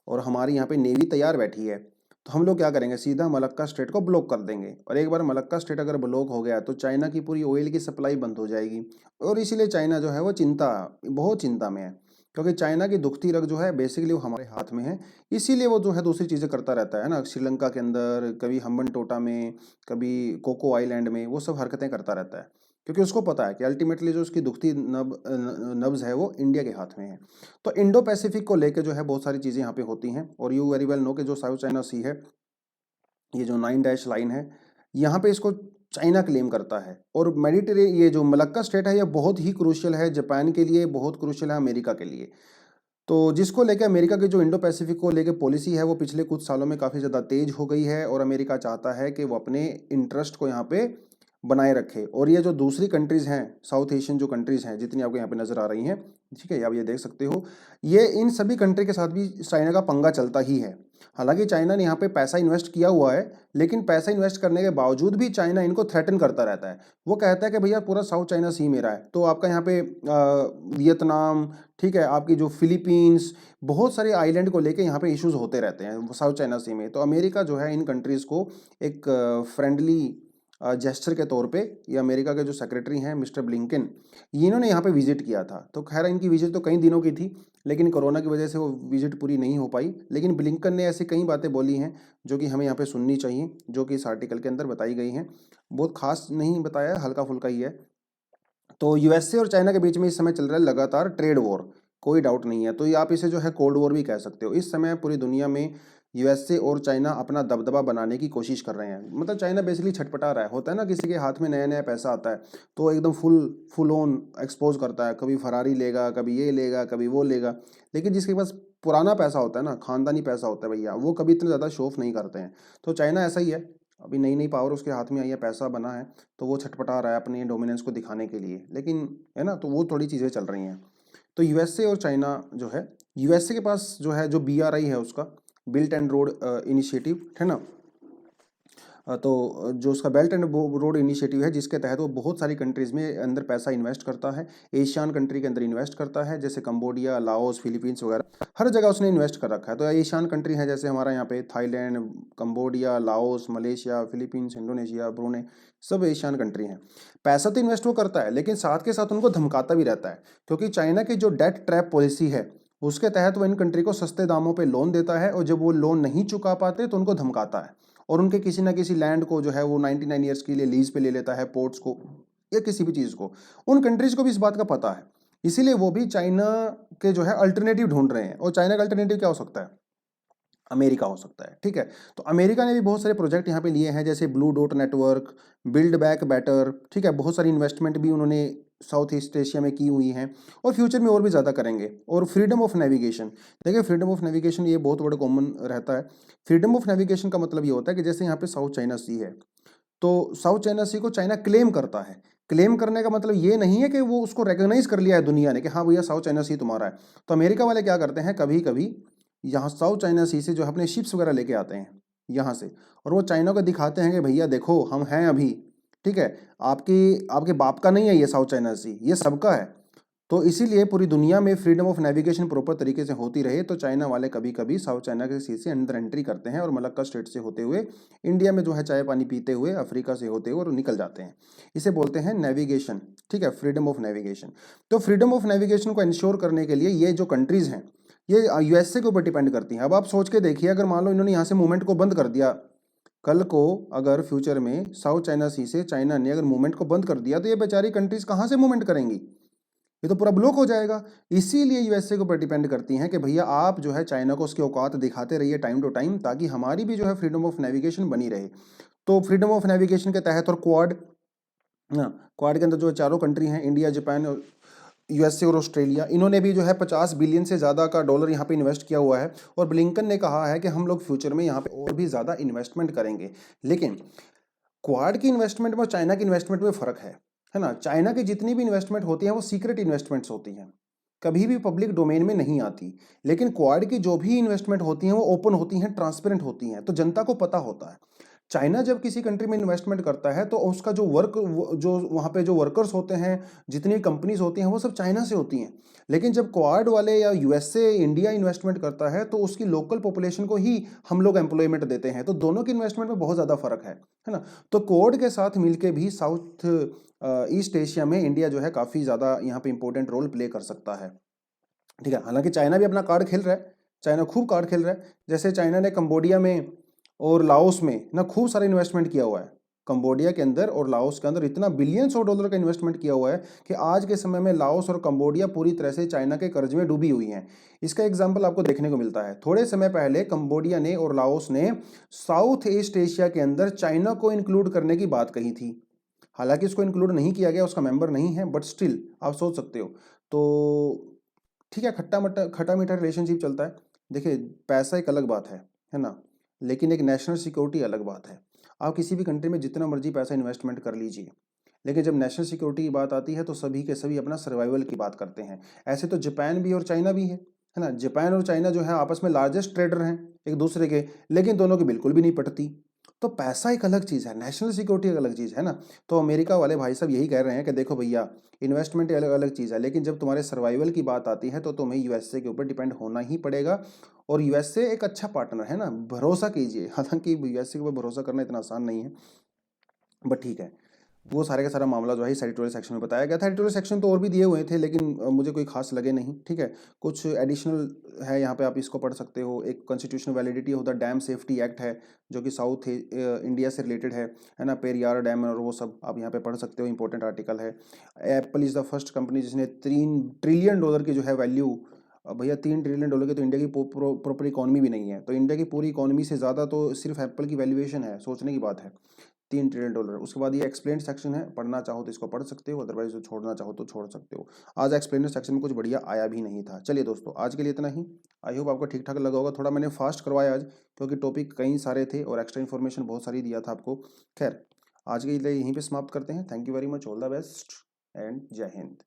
और हमारी यहाँ पे नेवी तैयार बैठी है, तो हम लोग क्या करेंगे, सीधा मलक्का स्ट्रेट को ब्लॉक कर देंगे। और एक बार मलक्का स्ट्रेट अगर ब्लॉक हो गया तो चाइना की पूरी ऑयल की सप्लाई बंद हो जाएगी। और इसीलिए चाइना जो है वो बहुत चिंता में है, क्योंकि चाइना की दुखती रग जो है बेसिकली वो हमारे हाथ में है। इसीलिए वो जो है दूसरी चीज़ें करता रहता है ना, श्रीलंका के अंदर, कभी हम्बन टोटा में, कभी कोको आइलैंड में, वो सब हरकतें करता रहता है, क्योंकि उसको पता है कि अल्टीमेटली जो उसकी दुखती नब्ज है वो इंडिया के हाथ में है। तो इंडो पैसिफिक को लेके जो है बहुत सारी चीज़ें यहाँ पे होती हैं। और यू वेरी वेल नो कि जो साउथ चाइना सी है, ये जो 9 डैश लाइन है, यहाँ पे इसको चाइना क्लेम करता है। और ये जो मलक्का स्टेट है, ये बहुत ही क्रूशियल है जापान के लिए, बहुत क्रूशियल है अमेरिका के लिए। तो जिसको लेके अमेरिका की जो इंडो पैसिफिक को लेके पॉलिसी है, वो पिछले कुछ सालों में काफ़ी ज़्यादा तेज हो गई है। और अमेरिका चाहता है कि वो अपने इंटरेस्ट को यहाँ पे बनाए रखे। और ये जो दूसरी कंट्रीज़ हैं, साउथ एशियन जो कंट्रीज़ हैं, जितनी आपको यहाँ पे नज़र आ रही हैं, ठीक है, आप ये देख सकते हो, ये इन सभी कंट्री के साथ भी चाइना का पंगा चलता ही है। हालांकि चाइना ने यहाँ पे पैसा इन्वेस्ट किया हुआ है, लेकिन पैसा इन्वेस्ट करने के बावजूद भी चाइना इनको थ्रेटन करता रहता है। वो कहता है कि भैया पूरा साउथ चाइना सी मेरा है। तो आपका यहाँ पे वियतनाम, ठीक है, आपकी जो फिलीपींस, बहुत सारे आइलैंड को लेके यहाँ पे इश्यूज होते रहते हैं साउथ चाइना सी में। तो अमेरिका जो है इन कंट्रीज़ को एक फ्रेंडली जेस्चर के तौर पे, ये अमेरिका के जो सेक्रेटरी हैं मिस्टर ब्लिंकन, इन्होंने यहाँ पे विजिट किया था। तो खैर इनकी विजिट तो कई दिनों की थी, लेकिन कोरोना की वजह से वो विजिट पूरी नहीं हो पाई। लेकिन ब्लिंकन ने ऐसी कई बातें बोली हैं जो कि हमें यहाँ पे सुननी चाहिए, जो कि इस आर्टिकल के अंदर बताई गई हैं। बहुत खास नहीं बताया, हल्का फुल्का ही है। तो यूएसए और चाइना के बीच में इस समय चल रहा है लगातार ट्रेड वॉर। कोई डाउट नहीं है। तो ये आप इसे जो है कोल्ड वॉर भी कह सकते हो। इस समय पूरी दुनिया में यूएसए और चाइना अपना दबदबा बनाने की कोशिश कर रहे हैं। मतलब चाइना बेसिकली छटपटा रहा है। होता है ना किसी के हाथ में नया नया पैसा आता है तो एकदम फुल ऑन एक्सपोज करता है, कभी फरारी लेगा, कभी ये लेगा, कभी वो लेगा। लेकिन जिसके पास पुराना पैसा होता है ना, खानदानी पैसा होता है भैया, वो कभी इतना ज़्यादा शो ऑफ नहीं करते हैं। तो चाइना ऐसा ही है, अभी नई नई पावर उसके हाथ में आई है, पैसा बना है, तो वो छटपटा रहा है अपनी डोमिनेंस को दिखाने के लिए। लेकिन है ना, तो वो थोड़ी चीज़ें चल रही हैं। तो यूएसए और चाइना जो है, यूएसए के पास जो है जो बीआरआई है उसका बिल्ट एंड रोड इनिशिएटिव है ना, तो जो उसका बेल्ट एंड रोड इनिशिएटिव है जिसके तहत वो बहुत सारी कंट्रीज़ में अंदर पैसा इन्वेस्ट करता है। एशियन कंट्री के अंदर इन्वेस्ट करता है, जैसे कंबोडिया, लाओस, फिलीपींस वगैरह, हर जगह उसने इन्वेस्ट कर रखा है। तो एशियन कंट्री है जैसे हमारा यहाँ पे Thailand, Cambodia, Laos, Malaysia, Philippines, Indonesia, Brunei, सब एशियन कंट्री हैं। पैसा तो इन्वेस्ट वो करता है, लेकिन साथ के साथ उनको धमकाता भी रहता है, क्योंकि चाइना की जो डेट ट्रैप पॉलिसी है उसके तहत वो इन कंट्री को सस्ते दामों पे लोन देता है, और जब वो लोन नहीं चुका पाते तो उनको धमकाता है, और उनके किसी ना किसी लैंड को जो है वो 99 ईयर्स के लिए लीज पे ले लेता है, पोर्ट्स को या किसी भी चीज़ को। उन कंट्रीज को भी इस बात का पता है, इसीलिए वो भी चाइना के जो है अल्टरनेटिव ढूंढ रहे हैं। और चाइना का अल्टरनेटिव क्या हो सकता है? अमेरिका हो सकता है। ठीक है, तो अमेरिका ने भी बहुत सारे प्रोजेक्ट यहाँ पे लिए हैं, जैसे blue dot network, build back better. ठीक है, बहुत सारी इन्वेस्टमेंट भी उन्होंने साउथ ईस्ट एशिया में की हुई हैं, और फ्यूचर में और भी ज़्यादा करेंगे। और फ्रीडम ऑफ नेविगेशन, देखिए फ्रीडम ऑफ नेविगेशन ये बहुत बड़ा कॉमन रहता है। फ्रीडम ऑफ नेविगेशन का मतलब ये होता है कि जैसे यहाँ पे साउथ चाइना सी है, तो साउथ चाइना सी को चाइना क्लेम करता है। क्लेम करने का मतलब ये नहीं है कि वो उसको रिकॉग्नाइज कर लिया है दुनिया ने कि हाँ भैया साउथ चाइना सी तुम्हारा है। तो अमेरिका वाले क्या करते हैं, कभी कभी यहाँ साउथ चाइना सी से जो है अपने शिप्स वगैरह लेके आते हैं यहाँ से, और वो चाइना को दिखाते हैं कि भैया देखो हम हैं अभी। ठीक है, आपकी आपके बाप का नहीं है ये साउथ चाइना सी, ये सबका है। तो इसीलिए पूरी दुनिया में फ्रीडम ऑफ नेविगेशन प्रॉपर तरीके से होती रहे, तो चाइना वाले कभी कभी साउथ चाइना के सी से अंदर एंट्री करते हैं, और मलक्का स्टेट से होते हुए इंडिया में जो है चाय पानी पीते हुए अफ्रीका से होते हुए और निकल जाते हैं। इसे बोलते हैं नेविगेशन। ठीक है, फ्रीडम ऑफ नेविगेशन। तो फ्रीडम ऑफ नेविगेशन को इंश्योर करने के लिए ये जो कंट्रीज हैं ये यूएसए के ऊपर डिपेंड करती हैं। अब आप सोच के देखिए, अगर मान लो इन्होंने यहाँ से मूवमेंट को बंद कर दिया, कल को अगर फ्यूचर में साउथ चाइना सी से चाइना ने अगर मूवमेंट को बंद कर दिया, तो ये बेचारी कंट्रीज कहाँ से मूवमेंट करेंगी? ये तो पूरा ब्लॉक हो जाएगा। इसीलिए यूएसए के ऊपर डिपेंड करती हैं कि भैया आप जो है चाइना को उसकी औकात दिखाते रहिए टाइम टू टाइम, ताकि हमारी भी जो है फ्रीडम ऑफ नेविगेशन बनी रहे। तो फ्रीडम ऑफ नेविगेशन के तहत, और क्वाड, हाँ, क्वाड के अंदर जो चारों कंट्री हैं, इंडिया, जापान, यूएसए और ऑस्ट्रेलिया, इन्होंने भी जो है 50 बिलियन से ज़्यादा का डॉलर यहाँ पे इन्वेस्ट किया हुआ है। और ब्लिंकन ने कहा है कि हम लोग फ्यूचर में यहाँ पे और भी ज़्यादा इन्वेस्टमेंट करेंगे। लेकिन क्वाड की इन्वेस्टमेंट में और चाइना की इन्वेस्टमेंट में फ़र्क है ना। चाइना की जितनी भी इन्वेस्टमेंट होती है वो सीक्रेट इन्वेस्टमेंट्स होती हैं, कभी भी पब्लिक डोमेन में नहीं आती। लेकिन क्वाड की जो भी इन्वेस्टमेंट होती हैं वो ओपन होती हैं, ट्रांसपेरेंट होती हैं, तो जनता को पता होता है। चाइना जब किसी कंट्री में इन्वेस्टमेंट करता है तो उसका जो जो वहाँ पे जो वर्कर्स होते हैं, जितनी कंपनीज होती हैं, वो सब चाइना से होती हैं। लेकिन जब क्वाड वाले या यूएसए, इंडिया इन्वेस्टमेंट करता है तो उसकी लोकल पॉपुलेशन को ही हम लोग एम्प्लॉयमेंट देते हैं। तो दोनों की इन्वेस्टमेंट में बहुत ज़्यादा फर्क है ना। तो क्वाड के साथ मिलके भी साउथ ईस्ट एशिया में इंडिया जो है काफ़ी ज़्यादा यहाँ पे इंपॉर्टेंट रोल प्ले कर सकता है। ठीक है, हालांकि चाइना भी अपना कार्ड खेल रहा है, चाइना खूब कार्ड खेल रहा है। जैसे चाइना ने कंबोडिया में और लाओस में ना खूब सारा इन्वेस्टमेंट किया हुआ है। कंबोडिया के अंदर और लाओस के अंदर इतना बिलियंस ऑफ डॉलर का इन्वेस्टमेंट किया हुआ है कि आज के समय में लाओस और कंबोडिया पूरी तरह से चाइना के कर्ज में डूबी हुई हैं। इसका एग्जाम्पल आपको देखने को मिलता है, थोड़े समय पहले कंबोडिया ने और लाओस ने साउथ ईस्ट एशिया के अंदर चाइना को इंक्लूड करने की बात कही थी। हालांकि उसको इंक्लूड नहीं किया गया, उसका मेंबर नहीं है, बट स्टिल आप सोच सकते हो। तो ठीक है, खट्टा मीठा रिलेशनशिप चलता है। देखिए, पैसा एक अलग बात है ना, लेकिन एक नेशनल सिक्योरिटी अलग बात है। आप किसी भी कंट्री में जितना मर्जी पैसा इन्वेस्टमेंट कर लीजिए, लेकिन जब नेशनल सिक्योरिटी की बात आती है तो सभी के सभी अपना सर्वाइवल की बात करते हैं। ऐसे तो जापान भी और चाइना भी है ना। जापान और चाइना जो है आपस में लार्जेस्ट ट्रेडर हैं एक दूसरे के, लेकिन दोनों की बिल्कुल भी नहीं पटती। तो पैसा एक अलग चीज़ है, नेशनल सिक्योरिटी एक अलग चीज़ है ना। तो अमेरिका वाले भाई साहब यही कह रहे हैं कि देखो भैया, इन्वेस्टमेंट अलग अलग चीज़ है, लेकिन जब तुम्हारे सर्वाइवल की बात आती है तो तुम्हें यूएसए के ऊपर डिपेंड होना ही पड़ेगा। और यूएसए एक अच्छा पार्टनर है ना, भरोसा कीजिए। हालांकि यूएसए के ऊपर भरोसा करना इतना आसान नहीं है, बट ठीक है। वो सारे का सारा मामला जो है इस एडिटोरियल सेक्शन में बताया गया था। एडिटोरियल सेक्शन तो और भी दिए हुए थे, लेकिन मुझे कोई खास लगे नहीं। ठीक है, कुछ एडिशनल है यहाँ पे, आप इसको पढ़ सकते हो। एक constitutional validity of the dam safety act है, जो कि साउथ इंडिया से रिलेटेड है ना, पेरियार डैम और वो सब आप यहाँ पे पढ़ सकते हो, इंपॉर्टेंट आर्टिकल है। Apple is the first company जिसने $3 ट्रिलियन की जो है वैल्यू अब भैया $3 ट्रिलियन की तो इंडिया की प्रॉपर इकोनॉमी भी नहीं है, तो इंडिया की पूरी इकोनॉमी से ज़्यादा तो सिर्फ एप्पल की वैल्यूएशन है, सोचने की बात है। $3 ट्रिलियन। उसके बाद ये एक्सप्लेन सेक्शन है, पढ़ना चाहो तो इसको पढ़ सकते हो, अदरवाइज छोड़ना चाहो तो छोड़ सकते हो। आज एक्सप्लेनर सेक्शन में कुछ बढ़िया आया भी नहीं था। चलिए दोस्तों, आज के लिए इतना ही। आई होप आपको ठीक ठाक लगा होगा। थोड़ा मैंने फास्ट करवाया आज, क्योंकि टॉपिक कई सारे थे और एक्स्ट्रा इन्फॉर्मेशन बहुत सारी दिया था आपको। खैर, आज के लिए यहीं पे समाप्त करते हैं। Thank you very much, all the best and जय हिंद।